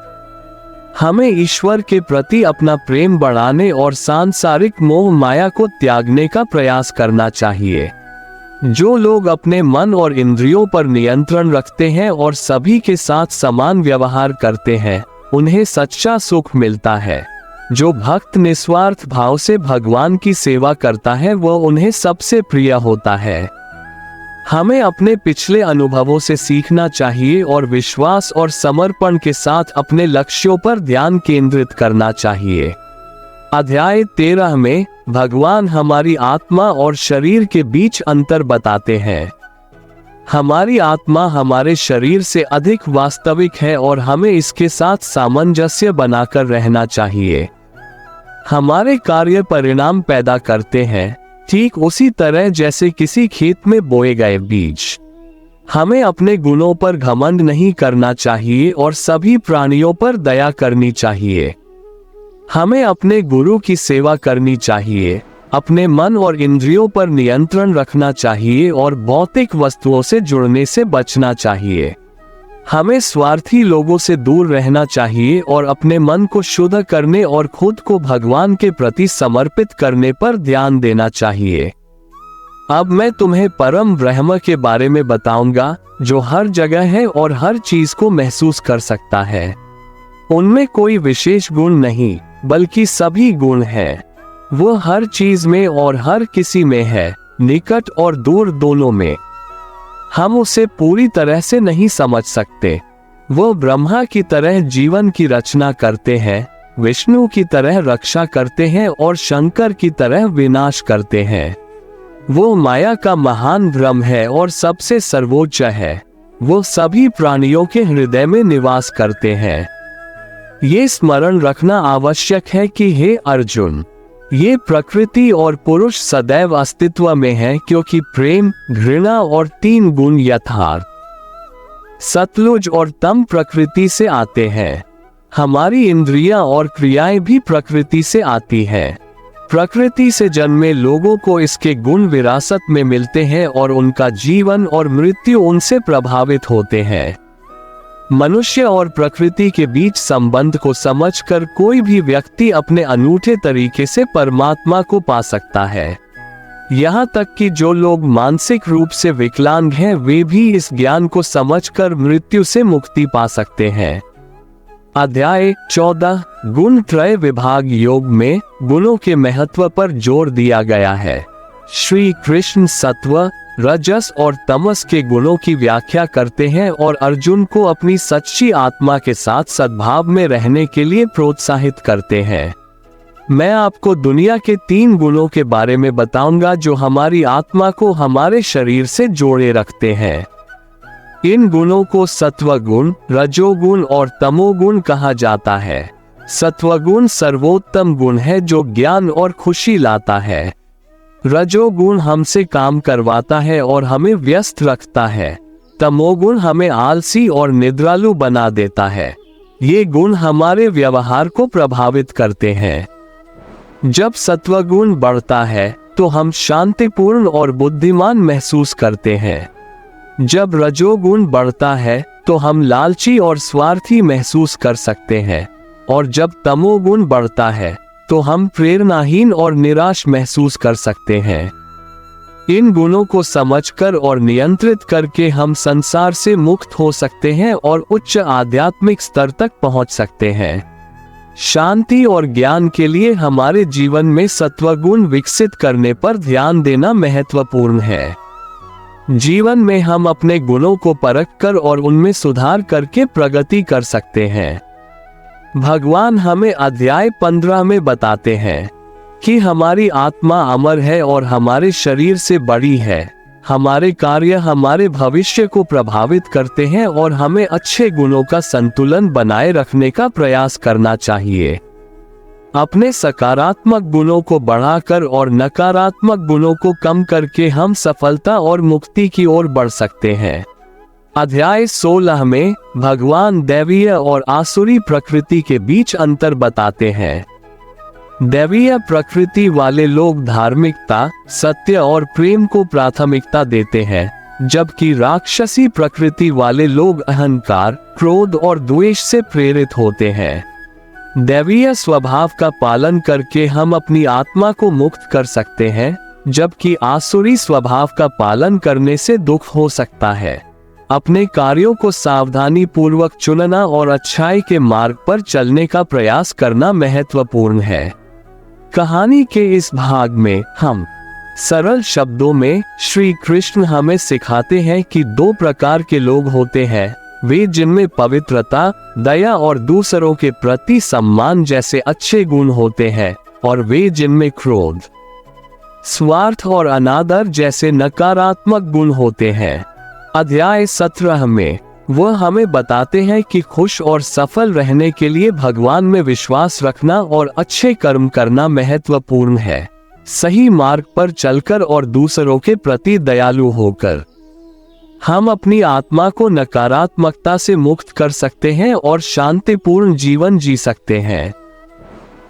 हमें ईश्वर के प्रति अपना प्रेम बढ़ाने और सांसारिक मोह माया को त्यागने का प्रयास करना चाहिए। जो लोग अपने मन और इंद्रियों पर नियंत्रण रखते हैं और सभी के साथ समान व्यवहार करते हैं, उन्हें सच्चा सुख मिलता है। जो भक्त निस्वार्थ भाव से भगवान की सेवा करता है वह उन्हें सबसे प्रिय होता है। हमें अपने पिछले अनुभवों से सीखना चाहिए और विश्वास और समर्पण के साथ अपने लक्ष्यों पर ध्यान केंद्रित करना चाहिए। अध्याय 13 में भगवान हमारी आत्मा और शरीर के बीच अंतर बताते हैं। हमारी आत्मा हमारे शरीर से अधिक वास्तविक है और हमें इसके साथ सामंजस्य बनाकर रहना चाहिए। हमारे कार्य परिणाम पैदा करते हैं, ठीक उसी तरह जैसे किसी खेत में बोए गए बीज। हमें अपने गुणों पर घमंड नहीं करना चाहिए और सभी प्राणियों पर दया करनी चाहिए। हमें अपने गुरु की सेवा करनी चाहिए, अपने मन और इंद्रियों पर नियंत्रण रखना चाहिए और भौतिक वस्तुओं से जुड़ने से बचना चाहिए। हमें स्वार्थी लोगों से दूर रहना चाहिए और अपने मन को शुद्ध करने और खुद को भगवान के प्रति समर्पित करने पर ध्यान देना चाहिए। अब मैं तुम्हें परम ब्रह्म के बारे में बताऊंगा, जो हर जगह है और हर चीज को महसूस कर सकता है। उनमें कोई विशेष गुण नहीं, बल्कि सभी गुण हैं। वो हर चीज में और हर किसी में है, निकट और दूर दोनों में। हम उसे पूरी तरह से नहीं समझ सकते। वो ब्रह्मा की तरह जीवन की रचना करते हैं, विष्णु की तरह रक्षा करते हैं और शंकर की तरह विनाश करते हैं। वो माया का महान ब्रह्म है और सबसे सर्वोच्च है। वो सभी प्राणियों के हृदय में निवास करते हैं। ये स्मरण रखना आवश्यक है कि हे अर्जुन, ये प्रकृति और पुरुष सदैव अस्तित्व में है, क्योंकि प्रेम, घृणा और 3 गुण यथार्थ सतलुज और तम प्रकृति से आते हैं। हमारी इंद्रियां और क्रियाएं भी प्रकृति से आती हैं। प्रकृति से जन्मे लोगों को इसके गुण विरासत में मिलते हैं और उनका जीवन और मृत्यु उनसे प्रभावित होते हैं। मनुष्य और प्रकृति के बीच संबंध को समझकर कोई भी व्यक्ति अपने अनूठे तरीके से परमात्मा को पा सकता है। यहाँ तक कि जो लोग मानसिक रूप से विकलांग हैं, वे भी इस ज्ञान को समझकर मृत्यु से मुक्ति पा सकते हैं। अध्याय 14 गुण त्रय विभाग योग में गुणों के महत्व पर जोर दिया गया है। श्री कृष्ण सत्व, रजस और तमस के गुणों की व्याख्या करते हैं और अर्जुन को अपनी सच्ची आत्मा के साथ सद्भाव में रहने के लिए प्रोत्साहित करते हैं। मैं आपको दुनिया के 3 गुणों के बारे में बताऊंगा जो हमारी आत्मा को हमारे शरीर से जोड़े रखते हैं। इन गुणों को सत्वगुण, रजोगुण और तमोगुण कहा जाता है। सत्वगुण सर्वोत्तम गुण है जो ज्ञान और खुशी लाता है। रजोगुण हमसे काम करवाता है और हमें व्यस्त रखता है। तमोगुण हमें आलसी और निद्रालु बना देता है। ये गुण हमारे व्यवहार को प्रभावित करते हैं। जब सत्वगुण बढ़ता है तो हम शांतिपूर्ण और बुद्धिमान महसूस करते हैं। जब रजोगुण बढ़ता है तो हम लालची और स्वार्थी महसूस कर सकते हैं, और जब तमोगुण बढ़ता है तो हम प्रेरणाहीन और निराश महसूस कर सकते हैं। इन गुणों को समझकर और नियंत्रित करके हम संसार से मुक्त हो सकते हैं और उच्च आध्यात्मिक स्तर तक पहुंच सकते हैं। शांति और ज्ञान के लिए हमारे जीवन में सत्वगुण विकसित करने पर ध्यान देना महत्वपूर्ण है। जीवन में हम अपने गुणों को परखकर और उनमें सुधार करके प्रगति कर सकते हैं। भगवान हमें अध्याय 15 में बताते हैं कि हमारी आत्मा अमर है और हमारे शरीर से बड़ी है। हमारे कार्य हमारे भविष्य को प्रभावित करते हैं और हमें अच्छे गुणों का संतुलन बनाए रखने का प्रयास करना चाहिए। अपने सकारात्मक गुणों को बढ़ाकर और नकारात्मक गुणों को कम करके हम सफलता और मुक्ति की ओर बढ़ सकते हैं। अध्याय 16 में भगवान दैवीय और आसुरी प्रकृति के बीच अंतर बताते हैं। दैवीय प्रकृति वाले लोग धार्मिकता, सत्य और प्रेम को प्राथमिकता देते हैं, जबकि राक्षसी प्रकृति वाले लोग अहंकार, क्रोध और द्वेष से प्रेरित होते हैं। दैवीय स्वभाव का पालन करके हम अपनी आत्मा को मुक्त कर सकते हैं, जबकि आसुरी स्वभाव का पालन करने से दुख हो सकता है। अपने कार्यों को सावधानी पूर्वक चुनना और अच्छाई के मार्ग पर चलने का प्रयास करना महत्वपूर्ण है। कहानी के इस भाग में हम सरल शब्दों में श्री कृष्ण हमें सिखाते हैं कि 2 प्रकार के लोग होते हैं, वे जिनमें पवित्रता, दया और दूसरों के प्रति सम्मान जैसे अच्छे गुण होते हैं, और वे जिनमें क्रोध, स्वार्थ और अनादर जैसे नकारात्मक गुण होते हैं। अध्याय 17 में वह हमें बताते हैं कि खुश और सफल रहने के लिए भगवान में विश्वास रखना और अच्छे कर्म करना महत्वपूर्ण है, सही मार्ग पर चलकर और दूसरों के प्रति दयालु होकर। हम अपनी आत्मा को नकारात्मकता से मुक्त कर सकते हैं और शांतिपूर्ण जीवन जी सकते हैं।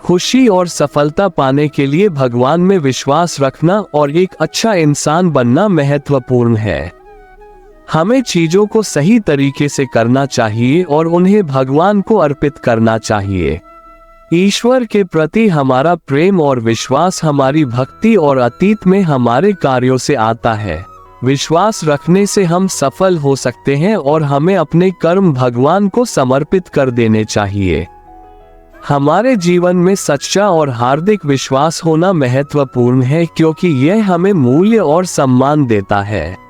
खुशी और सफलता पाने के लिए भगवान में विश्वास रखना और एक अच्छा इंसान बनना महत्वपूर्ण है। हमें चीजों को सही तरीके से करना चाहिए और उन्हें भगवान को अर्पित करना चाहिए। ईश्वर के प्रति हमारा प्रेम और विश्वास हमारी भक्ति और अतीत में हमारे कार्यों से आता है। विश्वास रखने से हम सफल हो सकते हैं और हमें अपने कर्म भगवान को समर्पित कर देने चाहिए। हमारे जीवन में सच्चा और हार्दिक विश्वास होना महत्वपूर्ण है, क्योंकि यह हमें मूल्य और सम्मान देता है,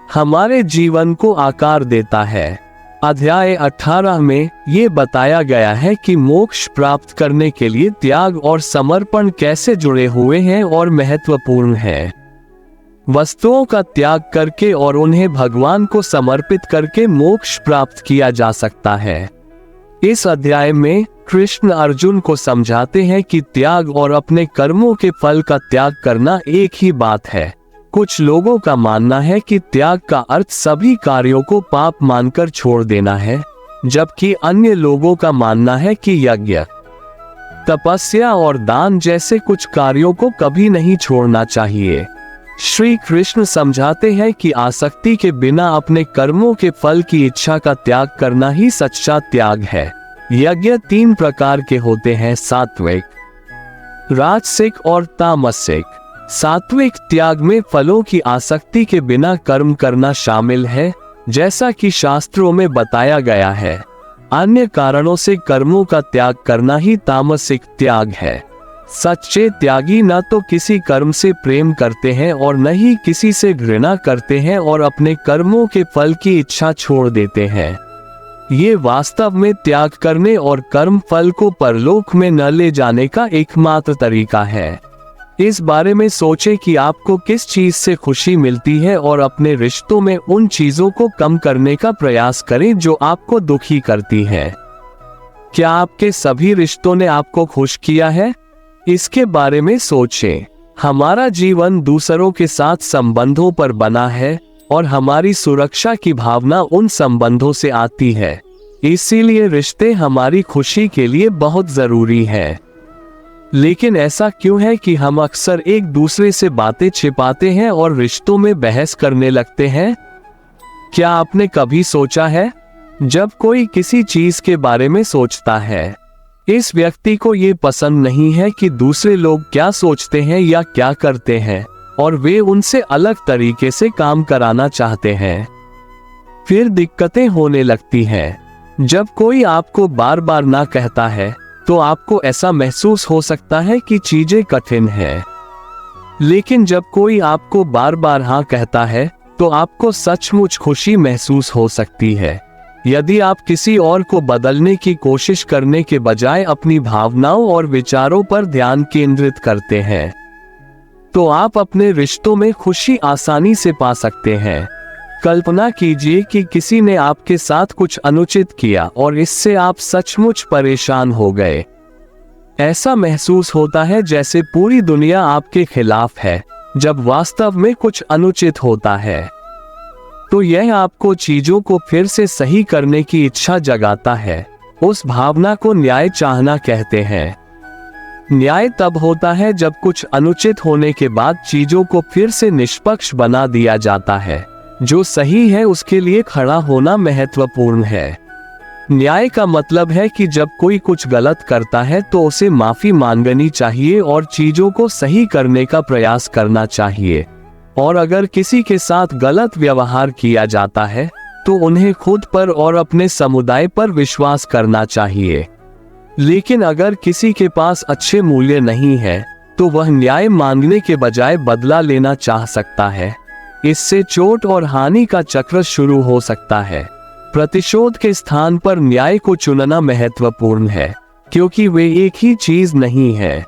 हमारे जीवन को आकार देता है। अध्याय 18 में ये बताया गया है कि मोक्ष प्राप्त करने के लिए त्याग और समर्पण कैसे जुड़े हुए हैं और महत्वपूर्ण है। वस्तुओं का त्याग करके और उन्हें भगवान को समर्पित करके मोक्ष प्राप्त किया जा सकता है। इस अध्याय में कृष्ण अर्जुन को समझाते हैं कि त्याग और अपने कर्मों के फल का त्याग करना एक ही बात है। कुछ लोगों का मानना है कि त्याग का अर्थ सभी कार्यों को पाप मानकर छोड़ देना है, जबकि अन्य लोगों का मानना है कि यज्ञ, तपस्या और दान जैसे कुछ कार्यों को कभी नहीं छोड़ना चाहिए। श्री कृष्ण समझाते हैं कि आसक्ति के बिना अपने कर्मों के फल की इच्छा का त्याग करना ही सच्चा त्याग है। यज्ञ 3 प्रकार के होते हैं, सात्विक, राजसिक और तामसिक। सात्विक त्याग में फलों की आसक्ति के बिना कर्म करना शामिल है, जैसा कि शास्त्रों में बताया गया है। अन्य कारणों से कर्मों का त्याग करना ही तामसिक त्याग है। सच्चे त्यागी न तो किसी कर्म से प्रेम करते हैं और न ही किसी से घृणा करते हैं और अपने कर्मों के फल की इच्छा छोड़ देते हैं। ये वास्तव में त्याग करने और कर्म फल को परलोक में न ले जाने का एकमात्र तरीका है। इस बारे में सोचें कि आपको किस चीज से खुशी मिलती है और अपने रिश्तों में उन चीजों को कम करने का प्रयास करें जो आपको दुखी करती हैं। क्या आपके सभी रिश्तों ने आपको खुश किया है? इसके बारे में सोचें। हमारा जीवन दूसरों के साथ संबंधों पर बना है और हमारी सुरक्षा की भावना उन संबंधों से आती है। इसीलिए रिश्ते हमारी खुशी के लिए बहुत जरूरी है। लेकिन ऐसा क्यों है कि हम अक्सर एक दूसरे से बातें छिपाते हैं और रिश्तों में बहस करने लगते हैं? क्या आपने कभी सोचा है, जब कोई किसी चीज के बारे में सोचता है, इस व्यक्ति को ये पसंद नहीं है कि दूसरे लोग क्या सोचते हैं या क्या करते हैं, और वे उनसे अलग तरीके से काम कराना चाहते हैं। फिर दिक्कतें होने लगती हैं। जब कोई आपको बार बार ना कहता है तो आपको ऐसा महसूस हो सकता है कि चीजें कठिन हैं। लेकिन जब कोई आपको बार बार हाँ कहता है तो आपको सचमुच खुशी महसूस हो सकती है। यदि आप किसी और को बदलने की कोशिश करने के बजाय अपनी भावनाओं और विचारों पर ध्यान केंद्रित करते हैं, तो आप अपने रिश्तों में खुशी आसानी से पा सकते हैं। कल्पना कीजिए कि किसी ने आपके साथ कुछ अनुचित किया और इससे आप सचमुच परेशान हो गए। ऐसा महसूस होता है जैसे पूरी दुनिया आपके खिलाफ है, जब वास्तव में कुछ अनुचित होता है। तो यह आपको चीजों को फिर से सही करने की इच्छा जगाता है। उस भावना को न्याय चाहना कहते हैं। न्याय तब होता है जब कुछ अनुचित होने के बाद चीजों को फिर से निष्पक्ष बना दिया जाता है। जो सही है उसके लिए खड़ा होना महत्वपूर्ण है। न्याय का मतलब है कि जब कोई कुछ गलत करता है तो उसे माफी मांगनी चाहिए और चीजों को सही करने का प्रयास करना चाहिए। और अगर किसी के साथ गलत व्यवहार किया जाता है तो उन्हें खुद पर और अपने समुदाय पर विश्वास करना चाहिए। लेकिन अगर किसी के पास अच्छे मूल्य नहीं है तो वह न्याय मांगने के बजाय बदला लेना चाह सकता है। इससे चोट और हानि का चक्र शुरू हो सकता है। प्रतिशोध के स्थान पर न्याय को चुनना महत्वपूर्ण है, क्योंकि वे एक ही चीज नहीं है।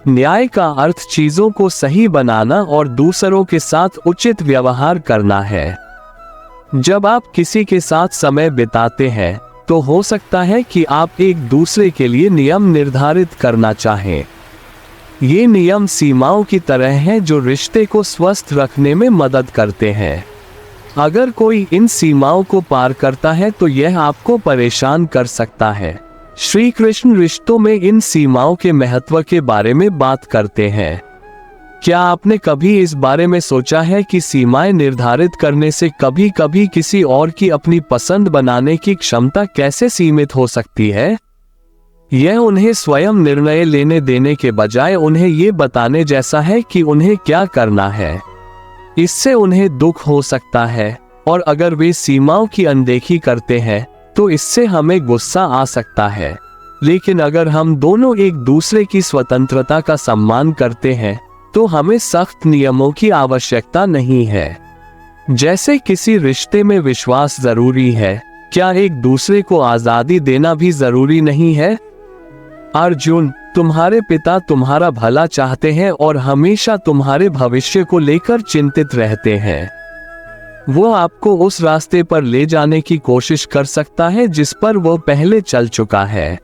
न्याय का अर्थ चीजों को सही बनाना और दूसरों के साथ उचित व्यवहार करना है। जब आप किसी के साथ समय बिताते हैं तो हो सकता है कि आप एक दूसरे के लिए नियम निर्धारित करना चाहें। ये नियम सीमाओं की तरह हैं जो रिश्ते को स्वस्थ रखने में मदद करते हैं। अगर कोई इन सीमाओं को पार करता है तो यह आपको परेशान कर सकता है। श्री कृष्ण रिश्तों में इन सीमाओं के महत्व के बारे में बात करते हैं। क्या आपने कभी इस बारे में सोचा है कि सीमाएं निर्धारित करने से कभी कभी किसी और की अपनी पसंद बनाने की क्षमता कैसे सीमित हो सकती है? यह उन्हें स्वयं निर्णय लेने देने के बजाय उन्हें ये बताने जैसा है कि उन्हें क्या करना है। इससे उन्हें दुख हो सकता है, और अगर वे सीमाओं की अनदेखी करते हैं तो इससे हमें गुस्सा आ सकता है। लेकिन अगर हम दोनों एक दूसरे की स्वतंत्रता का सम्मान करते हैं तो हमें सख्त नियमों की आवश्यकता नहीं है। जैसे किसी रिश्ते में विश्वास जरूरी है, क्या एक दूसरे को आजादी देना भी जरूरी नहीं है? अर्जुन, तुम्हारे पिता तुम्हारा भला चाहते हैं और हमेशा तुम्हारे भविष्य को लेकर चिंतित रहते हैं। वो आपको उस रास्ते पर ले जाने की कोशिश कर सकता है जिस पर वो पहले चल चुका है,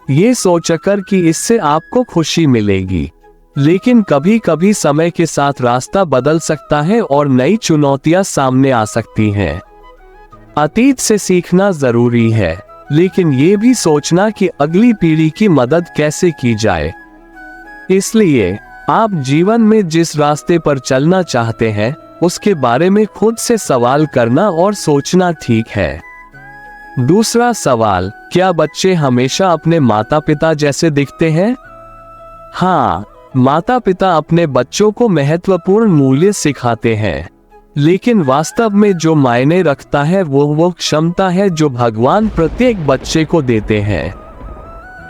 ये सोचकर कि इससे आपको खुशी मिलेगी। लेकिन कभी कभी समय के साथ रास्ता बदल सकता है और नई चुनौतियां सामने आ सकती हैं। अतीत से सीखना जरूरी है, लेकिन ये भी सोचना कि अगली पीढ़ी की मदद कैसे की जाए। इसलिए आप जीवन में जिस रास्ते पर चलना चाहते हैं उसके बारे में खुद से सवाल करना और सोचना ठीक है। दूसरा सवाल, क्या बच्चे हमेशा अपने माता पिता जैसे दिखते हैं? हाँ, माता पिता अपने बच्चों को महत्वपूर्ण मूल्य सिखाते हैं, लेकिन वास्तव में जो मायने रखता है वो क्षमता है जो भगवान प्रत्येक बच्चे को देते हैं।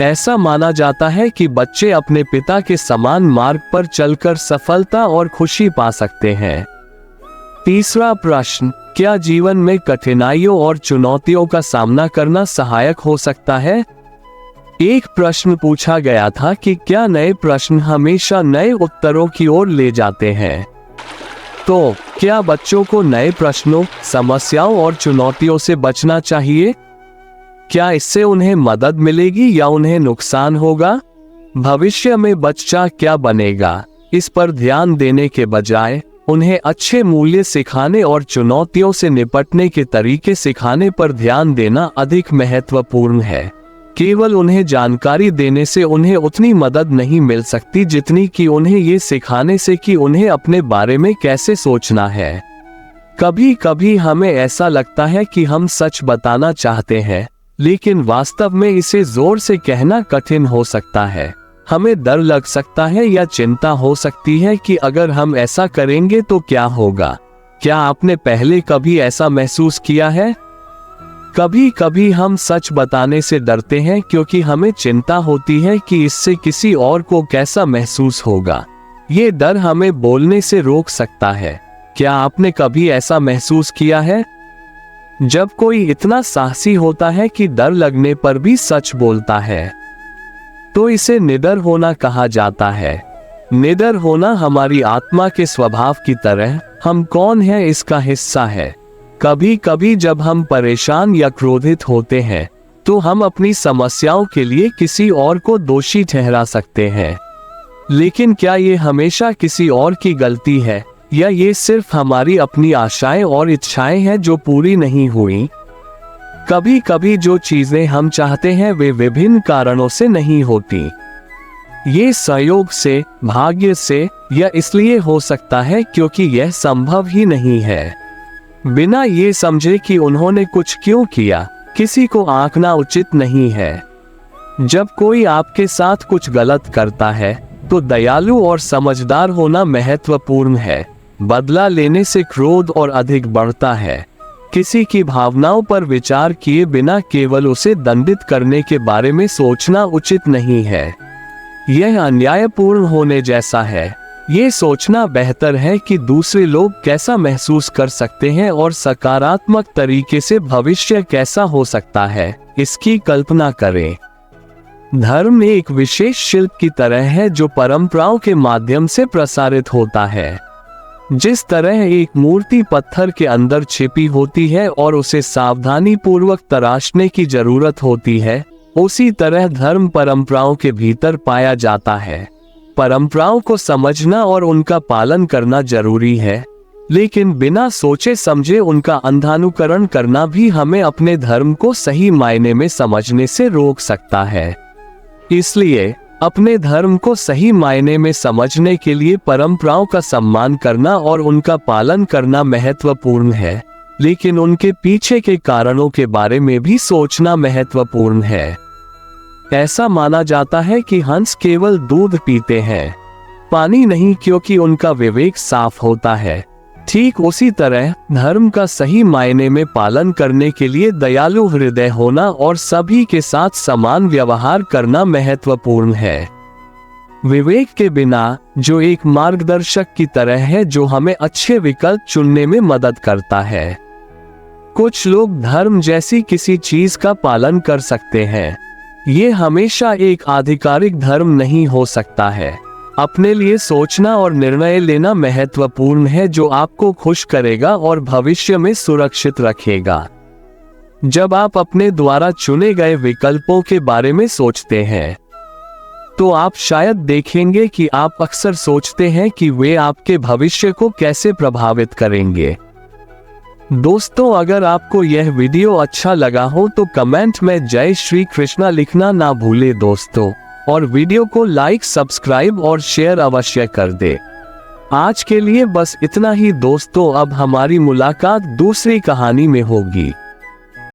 ऐसा माना जाता है कि बच्चे अपने पिता के समान मार्ग पर चलकर सफलता और खुशी पा सकते हैं। तीसरा प्रश्न, क्या जीवन में कठिनाइयों और चुनौतियों का सामना करना सहायक हो सकता है? एक प्रश्न पूछा गया था कि क्या नए प्रश्न हमेशा नए उत्तरों की ओर ले जाते हैं। तो क्या बच्चों को नए प्रश्नों, समस्याओं और चुनौतियों से बचना चाहिए? क्या इससे उन्हें मदद मिलेगी या उन्हें नुकसान होगा? भविष्य में बच्चा क्या बनेगा, इस पर ध्यान देने के बजाय उन्हें अच्छे मूल्य सिखाने और चुनौतियों से निपटने के तरीके सिखाने पर ध्यान देना अधिक महत्वपूर्ण है। केवल उन्हें जानकारी देने से उन्हें उतनी मदद नहीं मिल सकती जितनी कि उन्हें ये सिखाने से कि उन्हें अपने बारे में कैसे सोचना है। कभी कभी हमें ऐसा लगता है कि हम सच बताना चाहते हैं, लेकिन वास्तव में इसे जोर से कहना कठिन हो सकता है। हमें डर लग सकता है या चिंता हो सकती है कि अगर हम ऐसा करेंगे तो क्या होगा। क्या आपने पहले कभी ऐसा महसूस किया है? कभी कभी हम सच बताने से डरते हैं क्योंकि हमें चिंता होती है कि इससे किसी और को कैसा महसूस होगा। ये डर हमें बोलने से रोक सकता है। क्या आपने कभी ऐसा महसूस किया है? जब कोई इतना साहसी होता है कि डर लगने पर भी सच बोलता है, तो इसे निडर होना कहा जाता है। निडर होना हमारी आत्मा के स्वभाव की तरह हम कौन हैं इसका हिस्सा है। कभी कभी जब हम परेशान या क्रोधित होते हैं, तो हम अपनी समस्याओं के लिए किसी और को दोषी ठहरा सकते हैं। लेकिन क्या ये हमेशा किसी और की गलती है, या ये सिर्फ हमारी अपनी आशाएं और इच्छाएं हैं जो पूरी नहीं हुई? कभी कभी जो चीजें हम चाहते हैं वे विभिन्न कारणों से नहीं होती। ये संयोग से, भाग्य से, या इसलिए हो सकता है क्योंकि यह संभव ही नहीं है। बिना ये समझे कि उन्होंने कुछ क्यों किया, किसी को आंकना उचित नहीं है। जब कोई आपके साथ कुछ गलत करता है, तो दयालु और समझदार होना महत्वपूर्ण है। बदला लेने से क्रोध और अधिक बढ़ता है। किसी की भावनाओं पर विचार किए बिना केवल उसे दंडित करने के बारे में सोचना उचित नहीं है। यह अन्यायपूर्ण होने जैसा है। ये सोचना बेहतर है कि दूसरे लोग कैसा महसूस कर सकते हैं और सकारात्मक तरीके से भविष्य कैसा हो सकता है, इसकी कल्पना करें। धर्म एक विशेष शिल्प की तरह है जो परंपराओं के माध्यम से प्रसारित होता है। जिस तरह एक मूर्ति पत्थर के अंदर छिपी होती है और उसे सावधानी पूर्वक तराशने की जरूरत होती है, उसी तरह धर्म परंपराओं के भीतर पाया जाता है। परंपराओं को समझना और उनका पालन करना जरूरी है, लेकिन बिना सोचे समझे उनका अंधानुकरण करना भी हमें अपने धर्म को सही मायने में समझने से रोक सकता है। इसलिए अपने धर्म को सही मायने में समझने के लिए परंपराओं का सम्मान करना और उनका पालन करना महत्वपूर्ण है, लेकिन उनके पीछे के कारणों के बारे में भी सोचना महत्वपूर्ण है। ऐसा माना जाता है कि हंस केवल दूध पीते हैं, पानी नहीं, क्योंकि उनका विवेक साफ होता है। ठीक उसी तरह धर्म का सही मायने में पालन करने के लिए दयालु हृदय होना और सभी के साथ समान व्यवहार करना महत्वपूर्ण है। विवेक के बिना, जो एक मार्गदर्शक की तरह है जो हमें अच्छे विकल्प चुनने में मदद करता है। कुछ लोग धर्म जैसी किसी चीज का पालन कर सकते हैं। ये हमेशा एक आधिकारिक धर्म नहीं हो सकता है। अपने लिए सोचना और निर्णय लेना महत्वपूर्ण है जो आपको खुश करेगा और भविष्य में सुरक्षित रखेगा। जब आप अपने द्वारा चुने गए विकल्पों के बारे में सोचते हैं, तो आप शायद देखेंगे कि आप अक्सर सोचते हैं कि वे आपके भविष्य को कैसे प्रभावित करेंगे। दोस्तों, अगर आपको यह वीडियो अच्छा लगा हो तो कमेंट में जय श्री कृष्णा लिखना ना भूले दोस्तों, और वीडियो को लाइक, सब्सक्राइब और शेयर अवश्य कर दे। आज के लिए बस इतना ही दोस्तों, अब हमारी मुलाकात दूसरी कहानी में होगी।